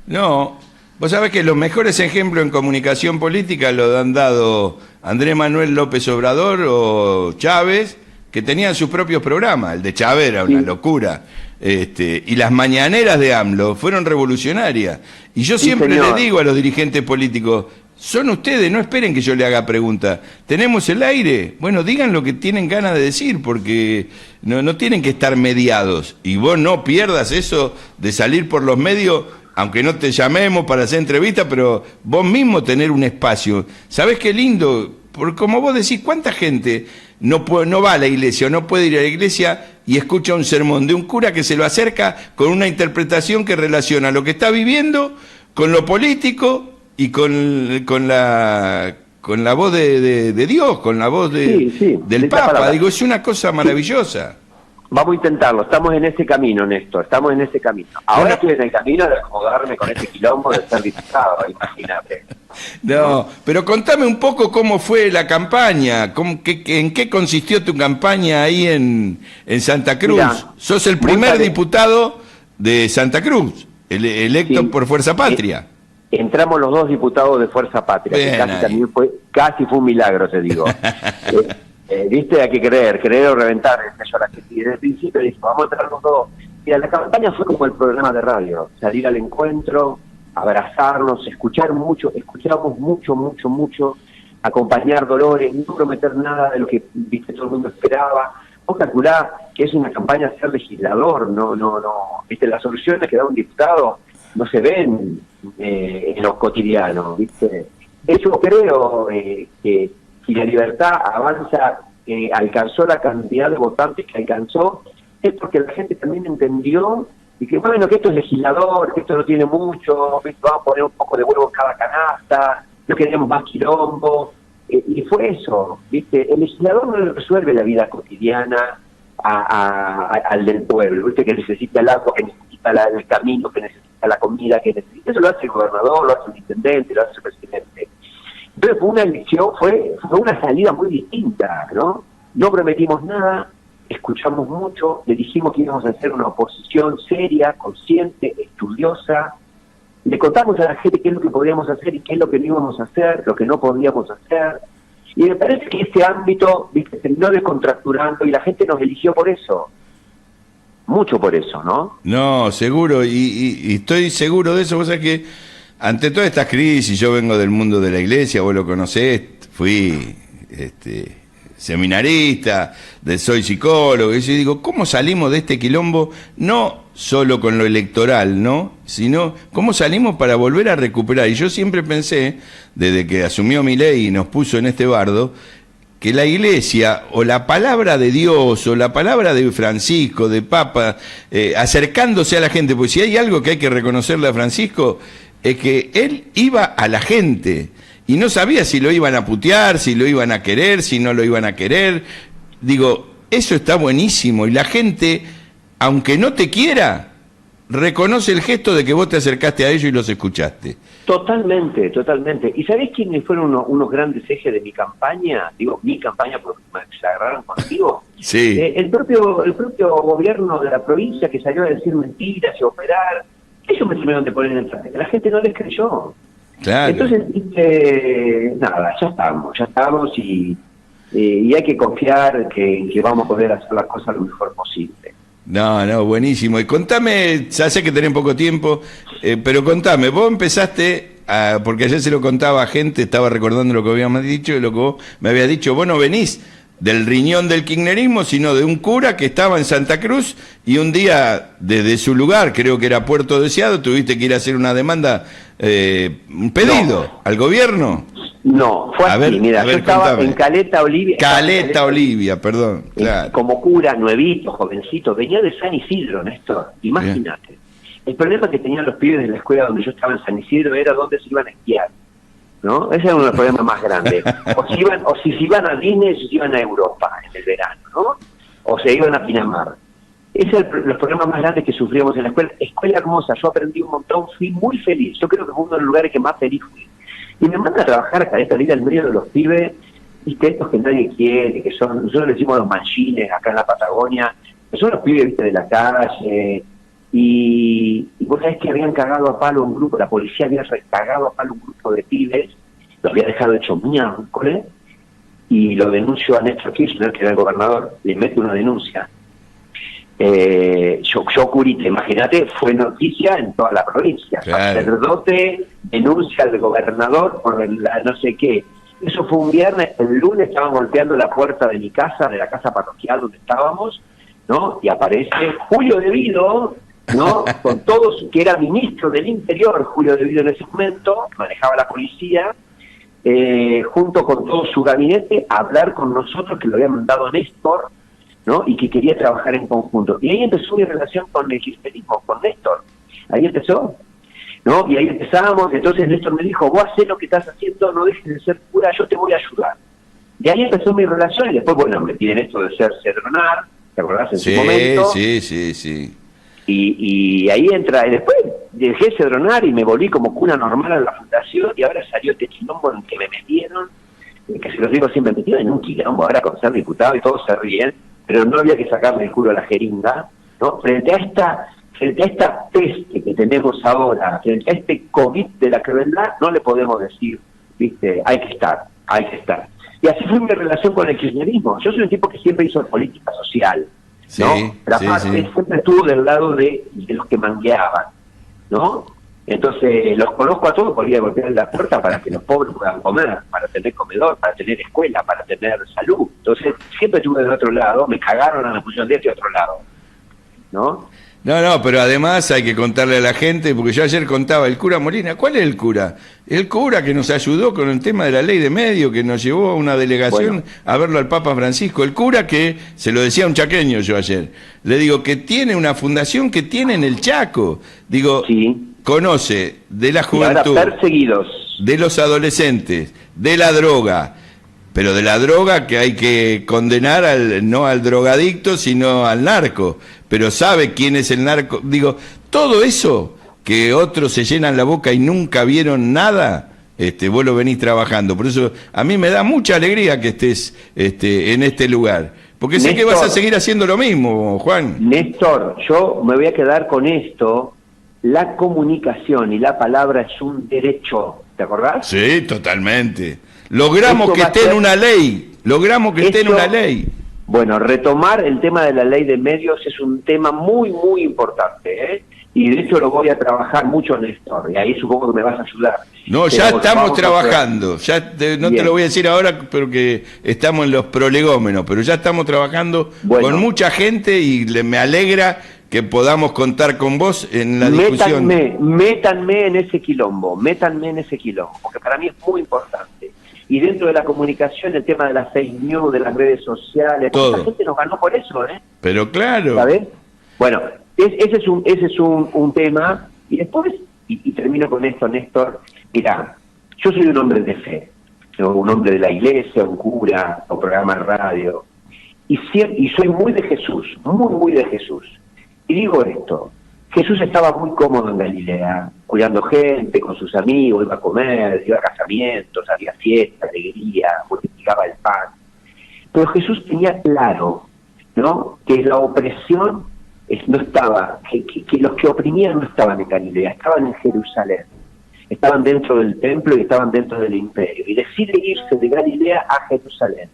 No, vos sabés que los mejores ejemplos en comunicación política lo han dado Andrés Manuel López Obrador o Chávez, que tenían sus propios programas. El de Chávez era una locura. Y las mañaneras de AMLO fueron revolucionarias. Y yo siempre le digo a los dirigentes políticos, son ustedes, no esperen que yo le haga preguntas. ¿Tenemos el aire? Bueno, digan lo que tienen ganas de decir, porque no tienen que estar mediados. Y vos no pierdas eso de salir por los medios, aunque no te llamemos para hacer entrevistas, pero vos mismo tener un espacio. ¿Sabés qué lindo? Porque como vos decís, ¿cuánta gente no va a la iglesia o no puede ir a la iglesia y escucha un sermón de un cura que se lo acerca con una interpretación que relaciona lo que está viviendo con lo político y con la voz de Dios, con la voz del Papa? Digo, es una cosa maravillosa. Vamos a intentarlo, estamos en ese camino, Néstor, estamos en ese camino. Ahora estoy en el camino de acomodarme con este quilombo de ser diputado, imagínate. No, pero contame un poco cómo fue la campaña, en qué consistió tu campaña ahí en Santa Cruz. Mirá, sos el primer diputado de Santa Cruz, electo por Fuerza Patria. Entramos los 2 diputados de Fuerza Patria, que casi fue un milagro, te digo. Viste, hay que creer o reventar, yo a la gente. Y desde el principio dije, vamos a entrar los 2. Mira, la campaña fue como el programa de radio, salir al encuentro, abrazarnos, escuchamos mucho, acompañar dolores, no prometer nada de lo que viste todo el mundo esperaba. Vos calculá que es una campaña de ser legislador, no, viste, las soluciones que da un diputado no se ven en lo cotidiano, viste. Yo creo que si la libertad avanza, alcanzó la cantidad de votantes que alcanzó, es porque la gente también entendió y que bueno, que esto es legislador, que esto no tiene mucho, que vamos a poner un poco de huevo en cada canasta, no queremos más quilombo, y fue eso, ¿viste? El legislador no le resuelve la vida cotidiana al del pueblo, ¿viste? Que necesita el agua, que necesita el camino, que necesita la comida, que necesita, eso lo hace el gobernador, lo hace el intendente, lo hace el presidente. Entonces fue una elección, fue una salida muy distinta, ¿no? No prometimos nada, escuchamos mucho, le dijimos que íbamos a hacer una oposición seria, consciente, estudiosa, le contamos a la gente qué es lo que podíamos hacer y qué es lo que no íbamos a hacer, lo que no podíamos hacer, y me parece que ese ámbito, ¿viste?, terminó descontracturando y la gente nos eligió por eso, mucho por eso, ¿no? No, seguro, y estoy seguro de eso. Vos sabés que ante todas estas crisis, yo vengo del mundo de la iglesia, vos lo conocés, fui seminarista, soy psicólogo, y yo digo, ¿cómo salimos de este quilombo? No solo con lo electoral, ¿no? Sino, ¿cómo salimos para volver a recuperar? Y yo siempre pensé, desde que asumió Milei y nos puso en este bardo, que la iglesia, o la palabra de Dios, o la palabra de Francisco, de Papa, acercándose a la gente, porque si hay algo que hay que reconocerle a Francisco, es que él iba a la gente y no sabía si lo iban a putear, si lo iban a querer, si no lo iban a querer. Digo, eso está buenísimo y la gente, aunque no te quiera, reconoce el gesto de que vos te acercaste a ellos y los escuchaste. Totalmente. ¿Y sabés quiénes fueron unos grandes ejes de mi campaña? Digo, mi campaña porque se agarraron contigo. Sí. El propio gobierno de la provincia que salió a decir mentiras y operar, ellos me terminaron de poner en el frente. La gente no les creyó. Claro. Entonces, nada, ya estamos y hay que confiar que vamos a poder hacer las cosas lo mejor posible. No, buenísimo. Y contame, ya sé que tenés poco tiempo, pero contame, vos empezaste, porque ayer se lo contaba a gente, estaba recordando lo que habíamos dicho y lo que vos me habías dicho, vos no venís del riñón del kirchnerismo, sino de un cura que estaba en Santa Cruz y un día desde su lugar, creo que era Puerto Deseado, tuviste que ir a hacer una demanda, un pedido al gobierno. No, fue así, mira, yo estaba en Caleta Olivia. Caleta Olivia, perdón, claro. Como cura, nuevito, jovencito, venía de San Isidro, Néstor, imagínate. El problema que tenían los pibes de la escuela donde yo estaba en San Isidro era dónde se iban a esquiar, ¿no? Ese era uno de los problemas más grandes. O si se iban a Disney, o si se iban a Europa en el verano, ¿no? O se iban a Pinamar. Ese es los problemas más grandes que sufríamos en la escuela. Escuela hermosa, yo aprendí un montón, fui muy feliz. Yo creo que fue uno de los lugares que más feliz fui. Y me manda a trabajar acá, esta vida en medio de los pibes, viste, estos que nadie quiere, que son, nosotros le decimos los manchines acá en la Patagonia, que son los pibes, viste, de la calle, y vos sabés que habían cagado a palo un grupo, la policía había cagado a palo un grupo de pibes, lo había dejado hecho miércoles, y lo denunció a Néstor Kirchner, que era el gobernador, le mete una denuncia. Yo curita, imagínate, fue noticia en toda la provincia. Claro. Sacerdote denuncia al gobernador por la no sé qué. Eso fue un viernes, el lunes estaban golpeando la puerta de mi casa, de la casa parroquial donde estábamos, ¿no? Y aparece Julio De Vido, ¿no? Con todos, que era ministro del Interior, Julio De Vido en ese momento, manejaba la policía, junto con todo su gabinete, a hablar con nosotros, que lo había mandado Néstor, ¿no? Y que quería trabajar en conjunto. Y ahí empezó mi relación con el kirchnerismo, con Néstor. Ahí empezó, ¿no? Y ahí empezamos, entonces Néstor me dijo, vos hacés lo que estás haciendo, no dejes de ser cura, yo te voy a ayudar. Y ahí empezó mi relación, y después, bueno, me piden esto de ser cedronar, ¿te acordás? En Sí, su momento. sí. Y ahí entra, y después dejé ese dronar y me volví como cuna normal a la fundación, y ahora salió este quilombo en que me metieron, que se los digo siempre, metieron en un quilombo ahora con ser diputado y todos se ríen, pero no había que sacarle el culo a la jeringa, ¿no? Frente a esta peste que tenemos ahora, frente a este COVID de la crueldad, no le podemos decir, viste, hay que estar. Y así fue mi relación con el kirchnerismo. Yo soy un tipo que siempre hizo política social, ¿no? Pero aparte siempre estuvo del lado de los que mangueaban, ¿no? Entonces los conozco a todos, podría golpear la puerta para que los pobres puedan comer, para tener comedor, para tener escuela, para tener salud. Entonces siempre estuve del otro lado, me cagaron a la función de este otro lado, ¿no? No, pero además hay que contarle a la gente, porque yo ayer contaba, el cura Molina, ¿cuál es el cura? El cura que nos ayudó con el tema de la ley de medios, que nos llevó a una delegación a verlo al Papa Francisco. El cura que, se lo decía a un chaqueño yo ayer, le digo que tiene una fundación que tiene en el Chaco. Digo, conoce de la juventud, perseguidos, de los adolescentes, de la droga, pero de la droga que hay que condenar no al drogadicto, sino al narco. Pero sabe quién es el narco. Digo, todo eso que otros se llenan la boca y nunca vieron nada, vos lo venís trabajando. Por eso a mí me da mucha alegría que estés en este lugar. Porque sé que vas a seguir haciendo lo mismo, Juan. Néstor, yo me voy a quedar con esto. La comunicación y la palabra es un derecho. ¿Te acordás? Sí, totalmente. Logramos que esté en una ley. Bueno, retomar el tema de la ley de medios es un tema muy, muy importante, ¿eh? Y de hecho lo voy a trabajar mucho, Néstor, y ahí supongo que me vas a ayudar. No, ya estamos trabajando, no te lo voy a decir ahora, pero que estamos en los prolegómenos, pero ya estamos trabajando con mucha gente y me alegra que podamos contar con vos en la discusión. Métanme en ese quilombo, porque para mí es muy importante. Y dentro de la comunicación, el tema de las fake news, de las redes sociales, la gente nos ganó por eso, ¿eh? Pero claro. ¿Sabes? Bueno, ese es un tema. Y después, y termino con esto, Néstor, mirá, yo soy un hombre de fe, un hombre de la iglesia, un cura, un programa de radio, y soy muy de Jesús, muy de Jesús. Y digo esto, Jesús estaba muy cómodo en Galilea, cuidando gente, con sus amigos, iba a comer, iba a casamientos, había fiesta, alegría, multiplicaba el pan. Pero Jesús tenía claro, ¿no?, que la opresión no estaba, que los que oprimían no estaban en Galilea, estaban en Jerusalén. Estaban dentro del templo y estaban dentro del imperio. Y decide irse de Galilea a Jerusalén.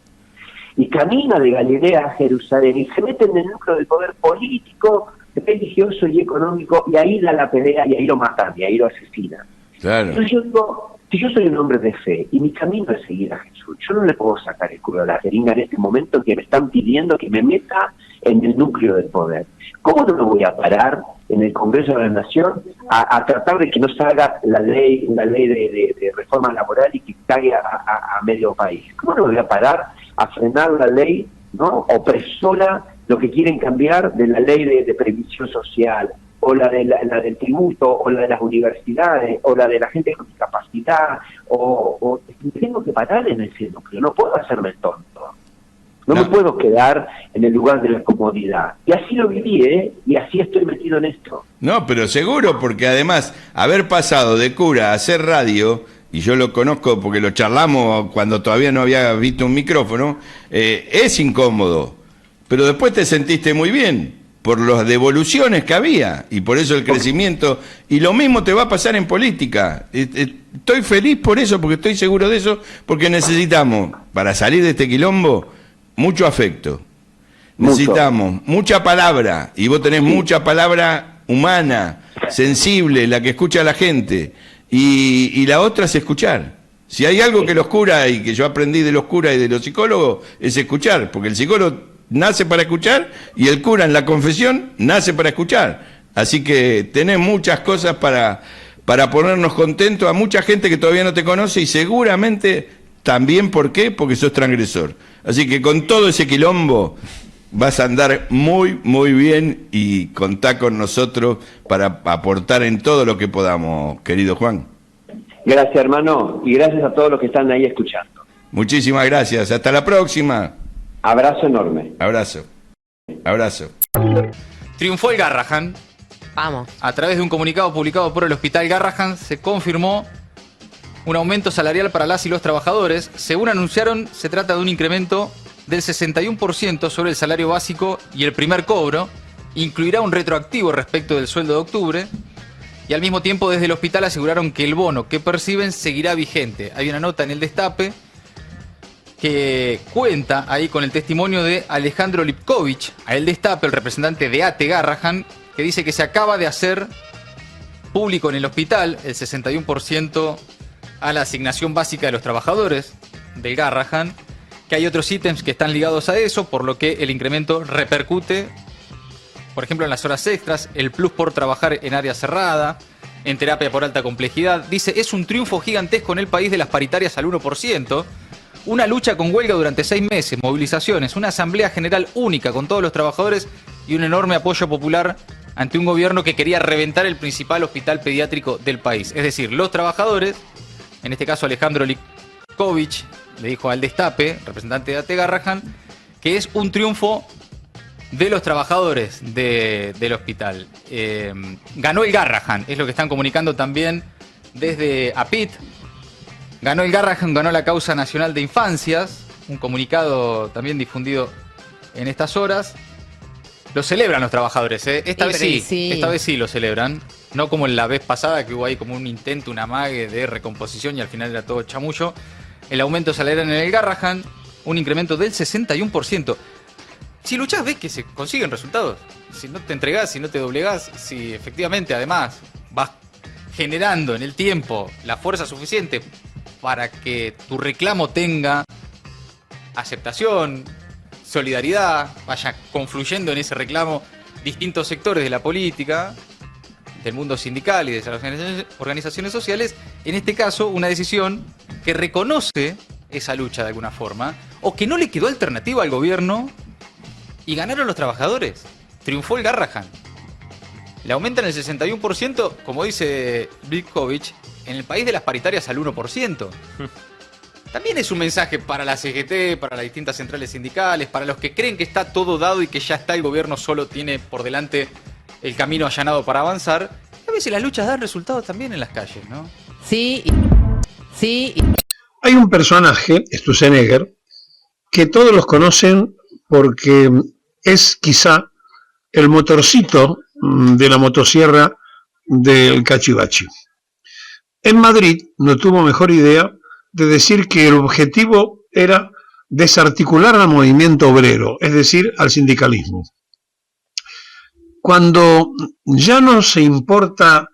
Y camina de Galilea a Jerusalén y se mete en el núcleo del poder político, religioso y económico, y ahí da la pelea, y ahí lo matan, y ahí lo asesinan. Claro. Entonces yo digo, si yo soy un hombre de fe, y mi camino es seguir a Jesús, yo no le puedo sacar el culo a la jeringa en este momento que me están pidiendo que me meta en el núcleo del poder. ¿Cómo no me voy a parar en el Congreso de la Nación a tratar de que no salga la ley de reforma laboral y que cague a medio país? ¿Cómo no me voy a parar a frenar la ley, ¿no?, opresora, lo que quieren cambiar de la ley de previsión social, o la del tributo, o la de las universidades, o la de la gente con discapacidad, o tengo que parar en ese núcleo, no puedo hacerme el tonto. No me puedo quedar en el lugar de la comodidad. Y así lo viví, y así estoy metido en esto. No, pero seguro, porque además, haber pasado de cura a hacer radio, y yo lo conozco porque lo charlamos cuando todavía no había visto un micrófono, es incómodo. Pero después te sentiste muy bien, por las devoluciones que había, y por eso el crecimiento, y lo mismo te va a pasar en política. Estoy feliz por eso, porque estoy seguro de eso, porque necesitamos, para salir de este quilombo, mucho afecto. Necesitamos mucha palabra, y vos tenés mucha palabra humana, sensible, la que escucha a la gente, y la otra es escuchar. Si hay algo que los curas, y que yo aprendí de los curas y de los psicólogos, es escuchar, porque el psicólogo nace para escuchar y el cura en la confesión nace para escuchar. Así que tenés muchas cosas para ponernos contentos a mucha gente que todavía no te conoce, y seguramente también, ¿por qué? Porque sos transgresor. Así que con todo ese quilombo vas a andar muy, muy bien, y contá con nosotros para aportar en todo lo que podamos, querido Juan. Gracias, hermano, y gracias a todos los que están ahí escuchando. Muchísimas gracias. Hasta la próxima. Abrazo enorme. Abrazo. Abrazo. Triunfó el Garrahan. Vamos. A través de un comunicado publicado por el Hospital Garrahan se confirmó un aumento salarial para las y los trabajadores. Según anunciaron, se trata de un incremento del 61% sobre el salario básico y el primer cobro. Incluirá un retroactivo respecto del sueldo de octubre. Y al mismo tiempo, desde el hospital aseguraron que el bono que perciben seguirá vigente. Hay una nota en el Destape que cuenta ahí con el testimonio de Alejandro Lipkovich, a el Destape, el representante de ATE Garrahan, que dice que se acaba de hacer público en el hospital el 61% a la asignación básica de los trabajadores del Garrahan, que hay otros ítems que están ligados a eso, por lo que el incremento repercute, por ejemplo, en las horas extras, el plus por trabajar en área cerrada, en terapia por alta complejidad. Dice, es un triunfo gigantesco en el país de las paritarias al 1%, una lucha con huelga durante 6 meses, movilizaciones, una asamblea general única con todos los trabajadores y un enorme apoyo popular ante un gobierno que quería reventar el principal hospital pediátrico del país. Es decir, los trabajadores, en este caso Alejandro Lipkovich, le dijo al Destape, representante de ATE Garrahan, que es un triunfo de los trabajadores del hospital. Ganó el Garrahan, es lo que están comunicando también desde APIT. Ganó el Garrahan, ganó la causa nacional de infancias, un comunicado también difundido en estas horas. Lo celebran los trabajadores, ¿eh? Esta vez sí lo celebran. No como la vez pasada, que hubo ahí como un intento, un amague de recomposición y al final era todo chamullo. El aumento salarial en el Garrahan, un incremento del 61%. Si luchás, ves que se consiguen resultados. Si no te entregás, si no te doblegás, si efectivamente además vas generando en el tiempo la fuerza suficiente para que tu reclamo tenga aceptación, solidaridad, vaya confluyendo en ese reclamo distintos sectores de la política, del mundo sindical y de las organizaciones sociales, en este caso una decisión que reconoce esa lucha de alguna forma, o que no le quedó alternativa al gobierno y ganaron los trabajadores. Triunfó el Garrahan. Le aumentan el 61%, como dice Lipkovich, en el país de las paritarias al 1%. También es un mensaje para la CGT, para las distintas centrales sindicales, para los que creen que está todo dado y que ya está, el gobierno solo tiene por delante el camino allanado para avanzar. A veces las luchas dan resultados también en las calles, ¿no? Sí. Hay un personaje, Sturzenegger, que todos los conocen porque es quizá el motorcito de la motosierra del Cachivache. En Madrid no tuvo mejor idea de decir que el objetivo era desarticular al movimiento obrero, es decir, al sindicalismo. Cuando ya no se importa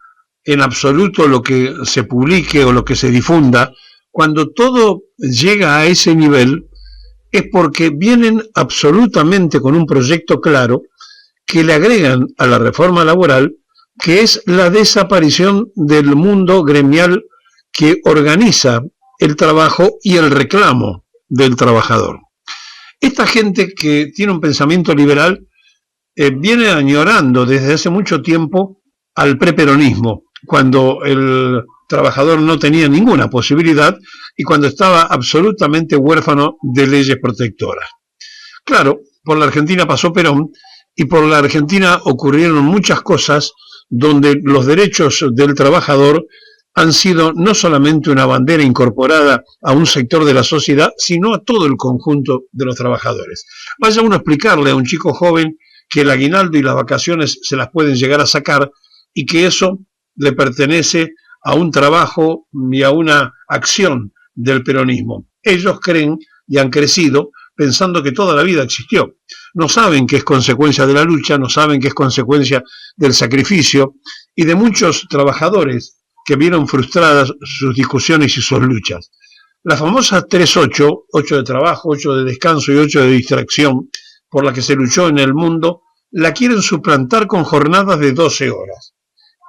en absoluto lo que se publique o lo que se difunda, cuando todo llega a ese nivel, es porque vienen absolutamente con un proyecto claro que le agregan a la reforma laboral, que es la desaparición del mundo gremial que organiza el trabajo y el reclamo del trabajador. Esta gente que tiene un pensamiento liberal viene añorando desde hace mucho tiempo al preperonismo, cuando el trabajador no tenía ninguna posibilidad y cuando estaba absolutamente huérfano de leyes protectoras. Claro, por la Argentina pasó Perón y por la Argentina ocurrieron muchas cosas donde los derechos del trabajador han sido no solamente una bandera incorporada a un sector de la sociedad, sino a todo el conjunto de los trabajadores. Vaya uno a explicarle a un chico joven que el aguinaldo y las vacaciones se las pueden llegar a sacar y que eso le pertenece a un trabajo y a una acción del peronismo. Ellos creen y han crecido pensando que toda la vida existió. No saben que es consecuencia de la lucha, no saben que es consecuencia del sacrificio y de muchos trabajadores que vieron frustradas sus discusiones y sus luchas. La famosa 3-8, 8 de trabajo, 8 de descanso y 8 de distracción, por la que se luchó en el mundo, la quieren suplantar con jornadas de 12 horas.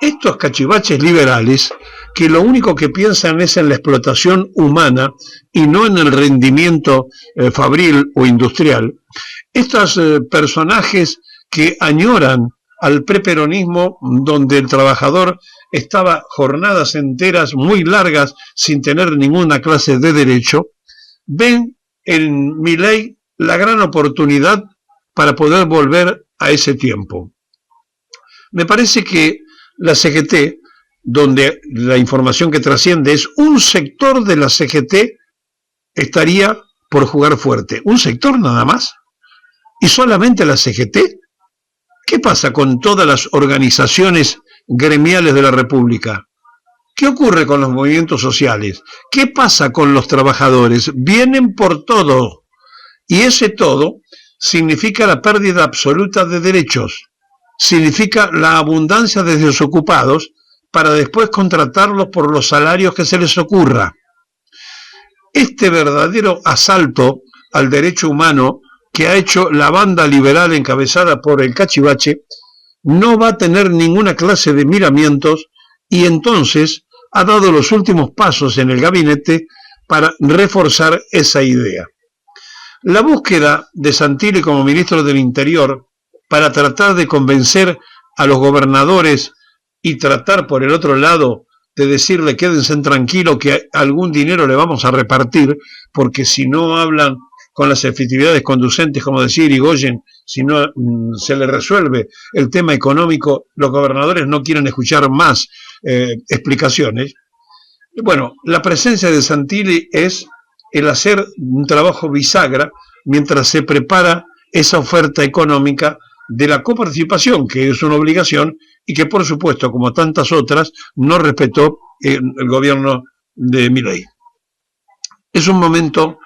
Estos cachivaches liberales, que lo único que piensan es en la explotación humana y no en el rendimiento fabril o industrial, estos personajes que añoran al preperonismo donde el trabajador estaba jornadas enteras muy largas sin tener ninguna clase de derecho, ven en Milei la gran oportunidad para poder volver a ese tiempo. Me parece que la CGT, donde la información que trasciende es un sector de la CGT, estaría por jugar fuerte. ¿Un sector nada más? ¿Y solamente la CGT? ¿Qué pasa con todas las organizaciones gremiales de la República? ¿Qué ocurre con los movimientos sociales? ¿Qué pasa con los trabajadores? Vienen por todo. Y ese todo significa la pérdida absoluta de derechos. Significa la abundancia de desocupados para después contratarlos por los salarios que se les ocurra. Este verdadero asalto al derecho humano que ha hecho la banda liberal encabezada por el Cachivache no va a tener ninguna clase de miramientos y entonces ha dado los últimos pasos en el gabinete para reforzar esa idea. La búsqueda de Santilli como ministro del Interior para tratar de convencer a los gobernadores y tratar por el otro lado de decirle quédense tranquilos que algún dinero le vamos a repartir, porque si no hablan con las efectividades conducentes, como decía Irigoyen, si no se le resuelve el tema económico, los gobernadores no quieren escuchar más explicaciones. Bueno, la presencia de Santilli es el hacer un trabajo bisagra mientras se prepara esa oferta económica de la coparticipación, que es una obligación y que, por supuesto, como tantas otras, no respetó el gobierno de Milei. Es un momento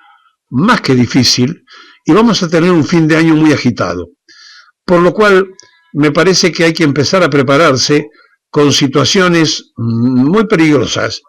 más que difícil y vamos a tener un fin de año muy agitado, por lo cual me parece que hay que empezar a prepararse con situaciones muy peligrosas.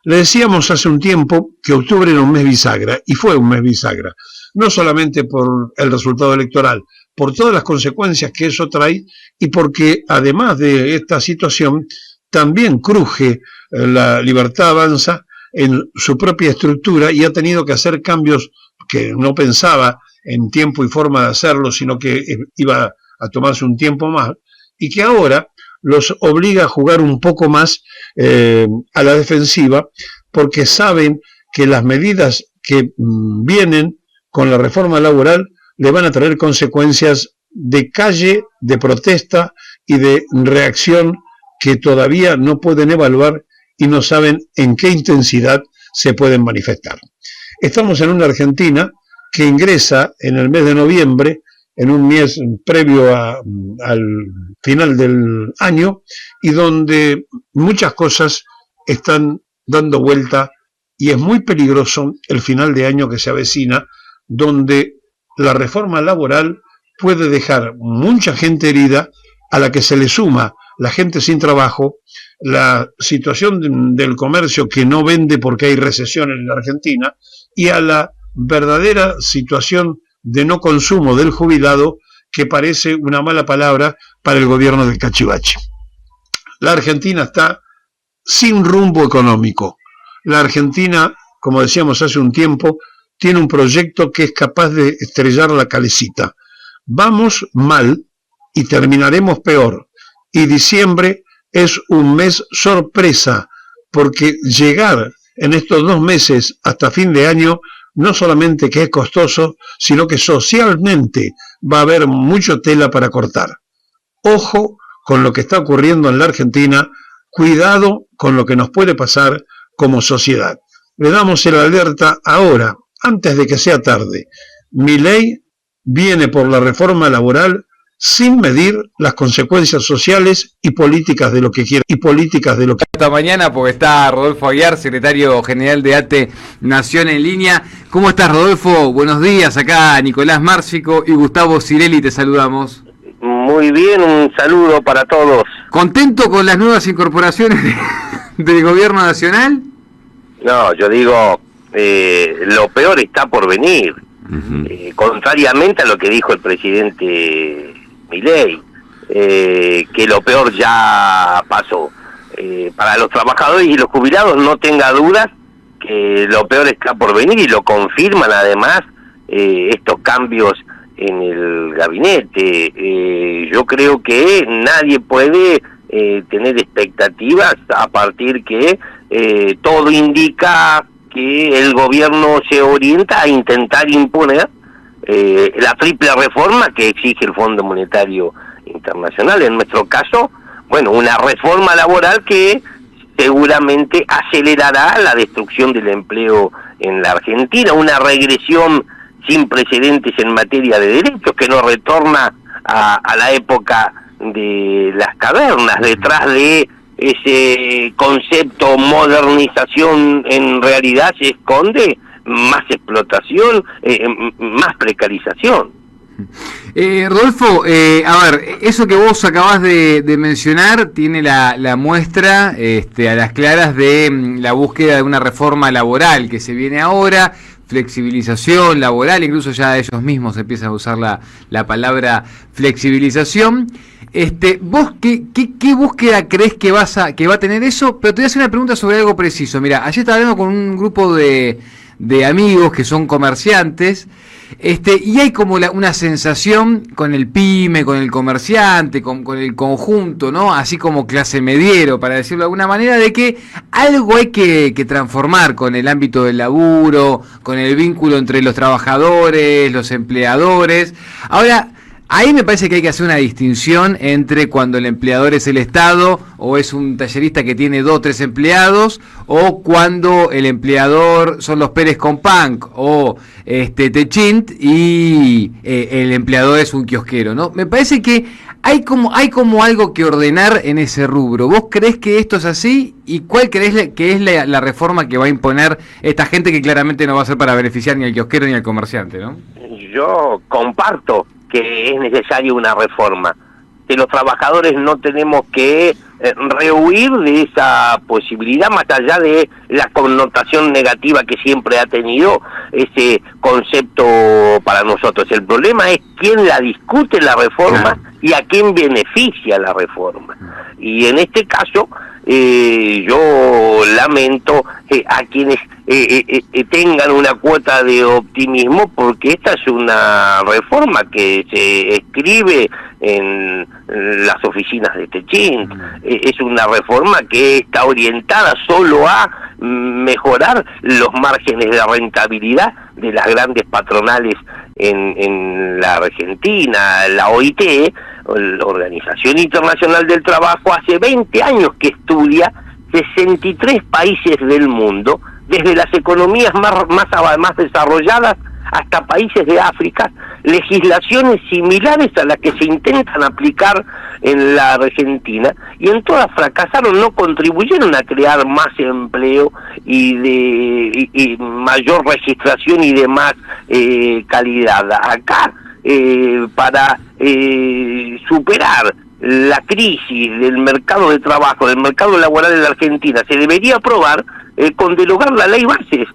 Le decíamos hace un tiempo que octubre era un mes bisagra, y fue un mes bisagra, no solamente por el resultado electoral, por todas las consecuencias que eso trae, y porque además de esta situación, también cruje la Libertad Avanza en su propia estructura y ha tenido que hacer cambios que no pensaba en tiempo y forma de hacerlo, sino que iba a tomarse un tiempo más, y que ahora los obliga a jugar un poco más a la defensiva, porque saben que las medidas que vienen con la reforma laboral le van a traer consecuencias de calle, de protesta y de reacción que todavía no pueden evaluar y no saben en qué intensidad se pueden manifestar. Estamos en una Argentina que ingresa en el mes de noviembre, en un mes previo al final del año, y donde muchas cosas están dando vuelta, y es muy peligroso el final de año que se avecina, donde la reforma laboral puede dejar mucha gente herida, a la que se le suma la gente sin trabajo, la situación del comercio que no vende porque hay recesión en la Argentina, y a la verdadera situación de no consumo del jubilado, que parece una mala palabra para el gobierno del Cachivache. La Argentina está sin rumbo económico. La Argentina, como decíamos hace un tiempo, tiene un proyecto que es capaz de estrellar la calecita. Vamos mal y terminaremos peor. Y diciembre es un mes sorpresa, porque llegar en estos 2 meses hasta fin de año no solamente que es costoso, sino que socialmente va a haber mucho tela para cortar. Ojo con lo que está ocurriendo en la Argentina, cuidado con lo que nos puede pasar como sociedad. Le damos el alerta ahora, antes de que sea tarde. Milei viene por la reforma laboral sin medir las consecuencias sociales y políticas de lo que quiere. Esta mañana, porque está Rodolfo Aguiar, secretario general de ATE Nación en línea. ¿Cómo estás, Rodolfo? Buenos días. Acá Nicolás Márcico y Gustavo Cirelli te saludamos. Muy bien, un saludo para todos. ¿Contento con las nuevas incorporaciones del gobierno nacional? No, yo digo, lo peor está por venir. Contrariamente a lo que dijo el presidente Milei, que lo peor ya pasó. Para los trabajadores y los jubilados no tenga dudas que lo peor está por venir, y lo confirman además estos cambios en el gabinete. Yo creo que nadie puede tener expectativas a partir que todo indica que el gobierno se orienta a intentar imponer la triple reforma que exige el Fondo Monetario Internacional. En nuestro caso, bueno, una reforma laboral que seguramente acelerará la destrucción del empleo en la Argentina, una regresión sin precedentes en materia de derechos que nos retorna a la época de las cavernas. Detrás de ese concepto modernización en realidad se esconde más explotación, más precarización. Rodolfo, a ver, eso que vos acabás de mencionar tiene la muestra a las claras de la búsqueda de una reforma laboral que se viene ahora, flexibilización laboral, incluso ya ellos mismos empiezan a usar la palabra flexibilización. ¿Vos qué búsqueda crees que va a tener eso? Pero te voy a hacer una pregunta sobre algo preciso. Mira, ayer estaba hablando con un grupo de amigos que son comerciantes, y hay como una sensación con el pyme, con el comerciante, con el conjunto, ¿no? Así como clase mediero, para decirlo de alguna manera, de que algo hay que transformar con el ámbito del laburo, con el vínculo entre los trabajadores, los empleadores. Ahora, ahí me parece que hay que hacer una distinción entre cuando el empleador es el Estado o es un tallerista que tiene 2 o 3 empleados, o cuando el empleador son los Pérez Companc o Techint y el empleador es un kiosquero, ¿no? Me parece que hay como algo que ordenar en ese rubro. ¿Vos creés que esto es así? ¿Y cuál creés que es la reforma que va a imponer esta gente que claramente no va a ser para beneficiar ni al kiosquero ni al comerciante, ¿no? Yo comparto que es necesaria una reforma, que los trabajadores no tenemos que rehuir de esa posibilidad, más allá de la connotación negativa que siempre ha tenido ese concepto para nosotros. El problema es quién la discute la reforma y a quién beneficia la reforma. Y en este caso, yo lamento a quienes tengan una cuota de optimismo, porque esta es una reforma que se escribe en las oficinas de Techint, es una reforma que está orientada solo a mejorar los márgenes de rentabilidad de las grandes patronales en la Argentina. La OIT, la Organización Internacional del Trabajo, hace 20 años que estudia 63 países del mundo, desde las economías más desarrolladas hasta países de África, legislaciones similares a las que se intentan aplicar en la Argentina, y en todas fracasaron, no contribuyeron a crear más empleo y mayor registración y de más calidad. Acá, para superar la crisis del mercado de trabajo, del mercado laboral en la Argentina, se debería aprobar con derogar la ley Bases,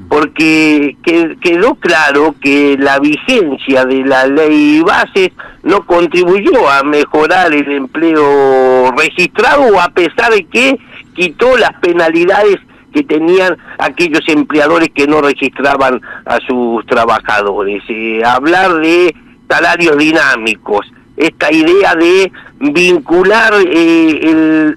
porque quedó claro que la vigencia de la ley Bases no contribuyó a mejorar el empleo registrado, a pesar de que quitó las penalidades que tenían aquellos empleadores que no registraban a sus trabajadores. Hablar de salarios dinámicos, esta idea de vincular el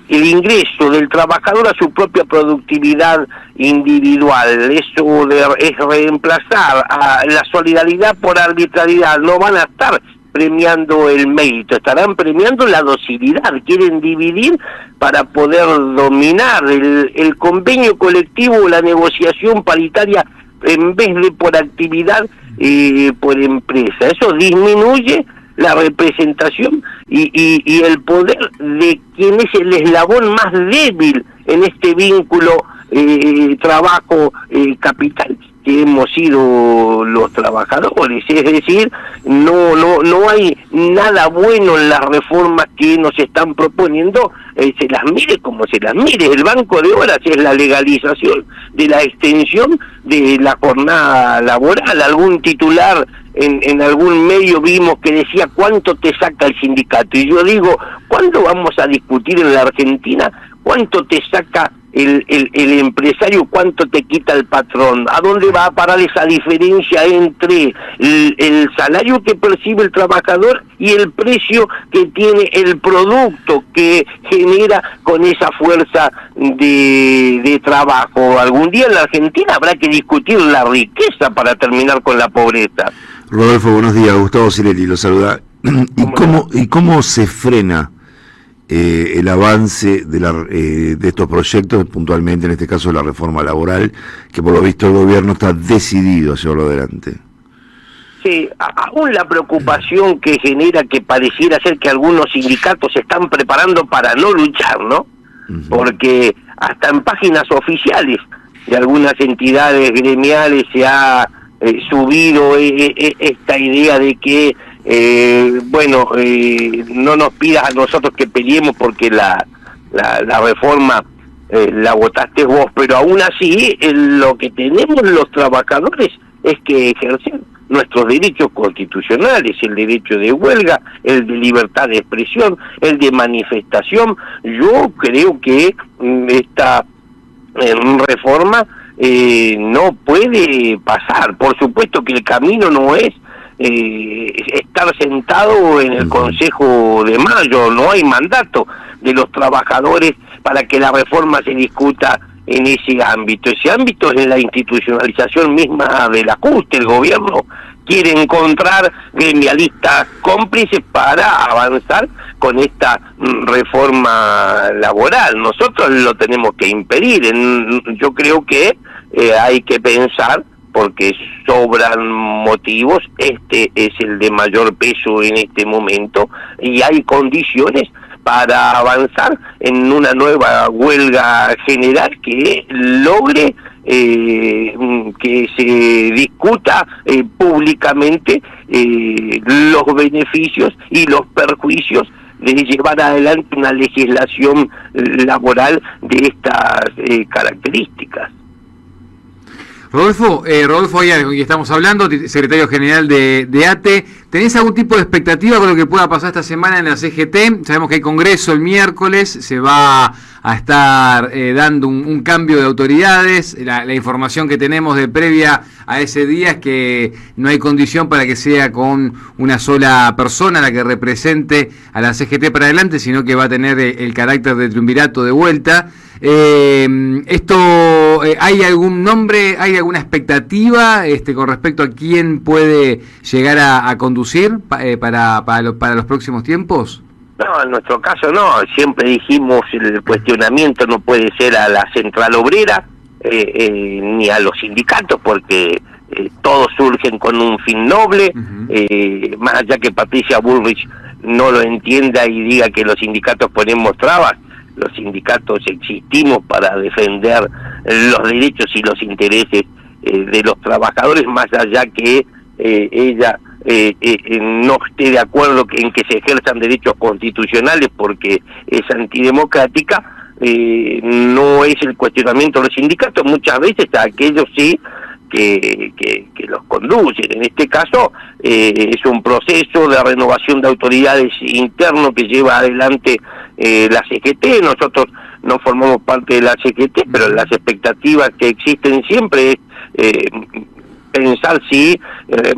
ingreso del trabajador a su propia productividad individual, eso es reemplazar a la solidaridad por arbitrariedad. No van a estar premiando el mérito, estarán premiando la docilidad. Quieren dividir para poder dominar el convenio colectivo, la negociación paritaria, en vez de por actividad, por empresa. Eso disminuye la representación y el poder de quien es el eslabón más débil en este vínculo trabajo-capital, que hemos sido los trabajadores. Es decir, no hay nada bueno en las reformas que nos están proponiendo, se las mire como se las mire. El banco de horas es la legalización de la extensión de la jornada laboral. Algún titular en algún medio vimos que decía cuánto te saca el sindicato, y yo digo, ¿cuándo vamos a discutir en la Argentina cuánto te saca el empresario, cuánto te quita el patrón? ¿A dónde va a parar esa diferencia entre el salario que percibe el trabajador y el precio que tiene el producto que genera con esa fuerza de trabajo? Algún día en la Argentina habrá que discutir la riqueza para terminar con la pobreza. Rodolfo, buenos días. Gustavo Cirelli lo saluda. ¿Y cómo se frena el avance de estos proyectos, puntualmente en este caso la reforma laboral, que por lo visto el gobierno está decidido a llevarlo adelante? Sí, aún la preocupación que genera que pareciera ser que algunos sindicatos se están preparando para no luchar, ¿no? Porque hasta en páginas oficiales de algunas entidades gremiales se ha subido esta idea de que, no nos pidas a nosotros que peleemos porque la reforma la votaste vos, pero aún así lo que tenemos los trabajadores es que ejercer nuestros derechos constitucionales, el derecho de huelga, el de libertad de expresión, el de manifestación. Yo creo que esta reforma no puede pasar. Por supuesto que el camino no es estar sentado en el Consejo de Mayo, no hay mandato de los trabajadores para que la reforma se discuta en ese ámbito. Ese ámbito es la institucionalización misma del ajuste. El gobierno quiere encontrar gremialistas cómplices para avanzar con esta reforma laboral. Nosotros lo tenemos que impedir. Yo creo que hay que pensar, porque sobran motivos, este es el de mayor peso en este momento, y hay condiciones para avanzar en una nueva huelga general que logre que se discuta públicamente los beneficios y los perjuicios de llevar adelante una legislación laboral de estas características. Rodolfo Ayala, con quien estamos hablando, secretario general de ATE, ¿tenés algún tipo de expectativa con lo que pueda pasar esta semana en la CGT? Sabemos que hay congreso el miércoles, se va a estar dando un cambio de autoridades. La información que tenemos de previa a ese día es que no hay condición para que sea con una sola persona la que represente a la CGT para adelante, sino que va a tener el carácter de triunvirato de vuelta. ¿Hay algún nombre, hay alguna expectativa con respecto a quién puede llegar a conducir para los próximos tiempos? No, en nuestro caso no, siempre dijimos el cuestionamiento no puede ser a la central obrera ni a los sindicatos, porque todos surgen con un fin noble, más allá que Patricia Bullrich no lo entienda y diga que los sindicatos ponemos trabas. Los sindicatos existimos para defender los derechos y los intereses de los trabajadores, más allá que ella no esté de acuerdo en que se ejerzan derechos constitucionales porque es antidemocrática. No es el cuestionamiento de los sindicatos, muchas veces a aquellos sí que los conducen. En este caso es un proceso de renovación de autoridades interno que lleva adelante la CGT. Nosotros no formamos parte de la CGT, pero las expectativas que existen siempre es pensar si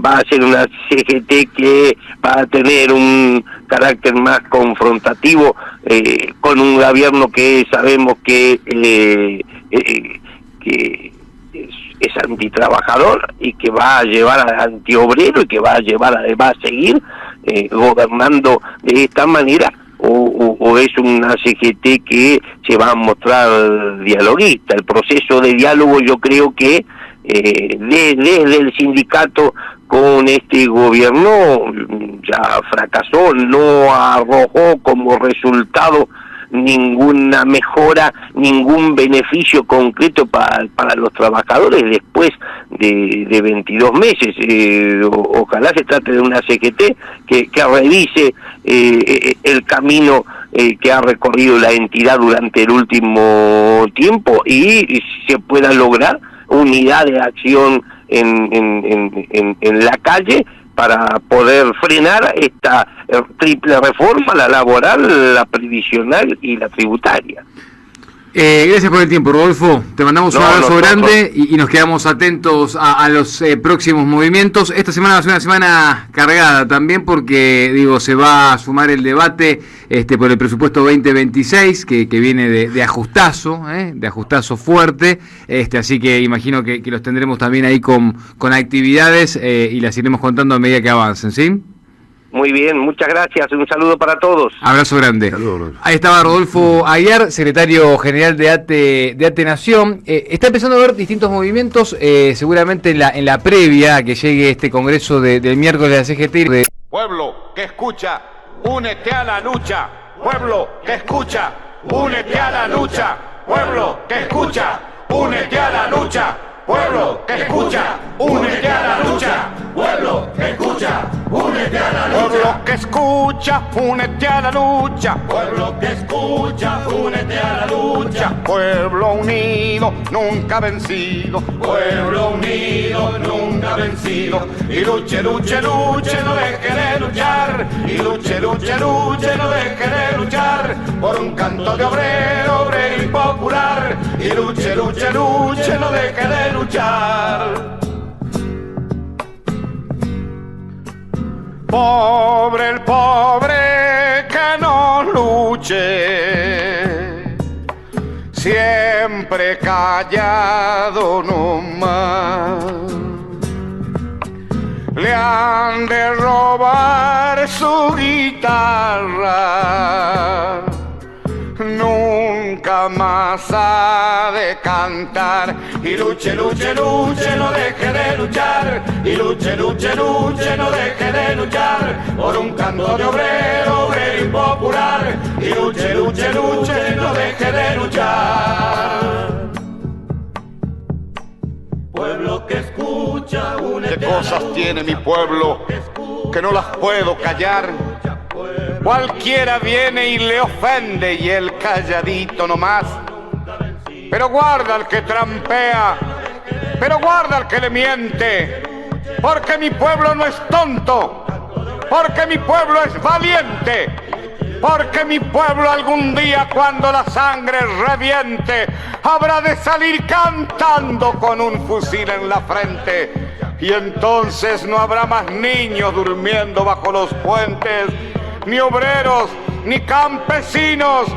va a ser una CGT que va a tener un carácter más confrontativo con un gobierno que sabemos que es antitrabajador y que va a llevar a antiobrero y que va a seguir gobernando de esta manera, o es una CGT que se va a mostrar dialoguista. El proceso de diálogo yo creo que desde el sindicato con este gobierno ya fracasó, no arrojó como resultado ninguna mejora, ningún beneficio concreto para los trabajadores después de 22 meses. Ojalá se trate de una CGT que revise el camino que ha recorrido la entidad durante el último tiempo y se pueda lograr unidad de acción en la calle para poder frenar esta triple reforma, la laboral, la previsional y la tributaria. Gracias por el tiempo, Rodolfo. Te mandamos un abrazo grande y nos quedamos atentos a los próximos movimientos. Esta semana va a ser una semana cargada también porque, se va a sumar el debate por el presupuesto 2026 que viene de ajustazo, de ajustazo fuerte. Así que imagino que los tendremos también ahí con actividades y las iremos contando a medida que avancen, ¿sí? Muy bien, muchas gracias. Un saludo para todos. Abrazo grande. Saludos. Ahí estaba Rodolfo Aguiar, secretario general de ATE Nación. Está empezando a haber distintos movimientos, seguramente en la previa a que llegue este congreso del miércoles de la CGT. Pueblo que escucha, únete a la lucha. Pueblo que escucha, únete a la lucha. Pueblo que escucha, únete a la lucha. Pueblo que escucha, únete a la lucha. Pueblo que escucha, únete a la lucha. Pueblo que escucha, únete a la lucha. Pueblo que escucha, únete a la lucha. Pueblo unido, nunca vencido. Pueblo unido, nunca vencido. Y luche, luche, luche, no deje de luchar. Y luche, luche, luche, no deje de luchar. Por un canto de obrero, obrero y popular. Y luche, luche, luche, no deje de luchar. Pobre el pobre que no luche, siempre callado nomás. Le han de robar su guitarra, nunca más ha de cantar. Y luche, luche, luche, no deje de luchar. Y luche, luche, luche, no deje de luchar. Por un canto de obrero, obrero y popular. Y luche, luche, luche, no deje de luchar. Pueblo que escucha, únete. ¿Qué cosas tiene mi pueblo que no las puedo callar? Cualquiera viene y le ofende y él calladito nomás. Pero guarda al que trampea, pero guarda al que le miente, porque mi pueblo no es tonto, porque mi pueblo es valiente, porque mi pueblo algún día cuando la sangre reviente habrá de salir cantando con un fusil en la frente. Y entonces no habrá más niños durmiendo bajo los puentes, ni obreros, ni campesinos,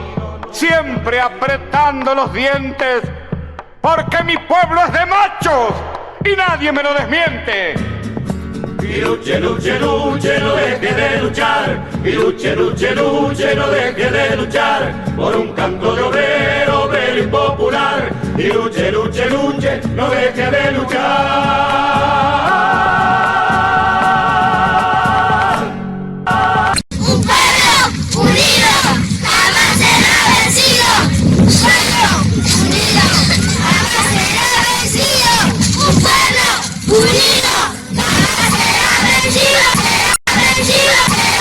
siempre apretando los dientes, porque mi pueblo es de machos y nadie me lo desmiente. Y luche, luche, luche, no deje de luchar. Y luche, luche, luche, no deje de luchar. Por un canto de obrero, obrero y popular. Y luche, luche, luche, no deje de luchar.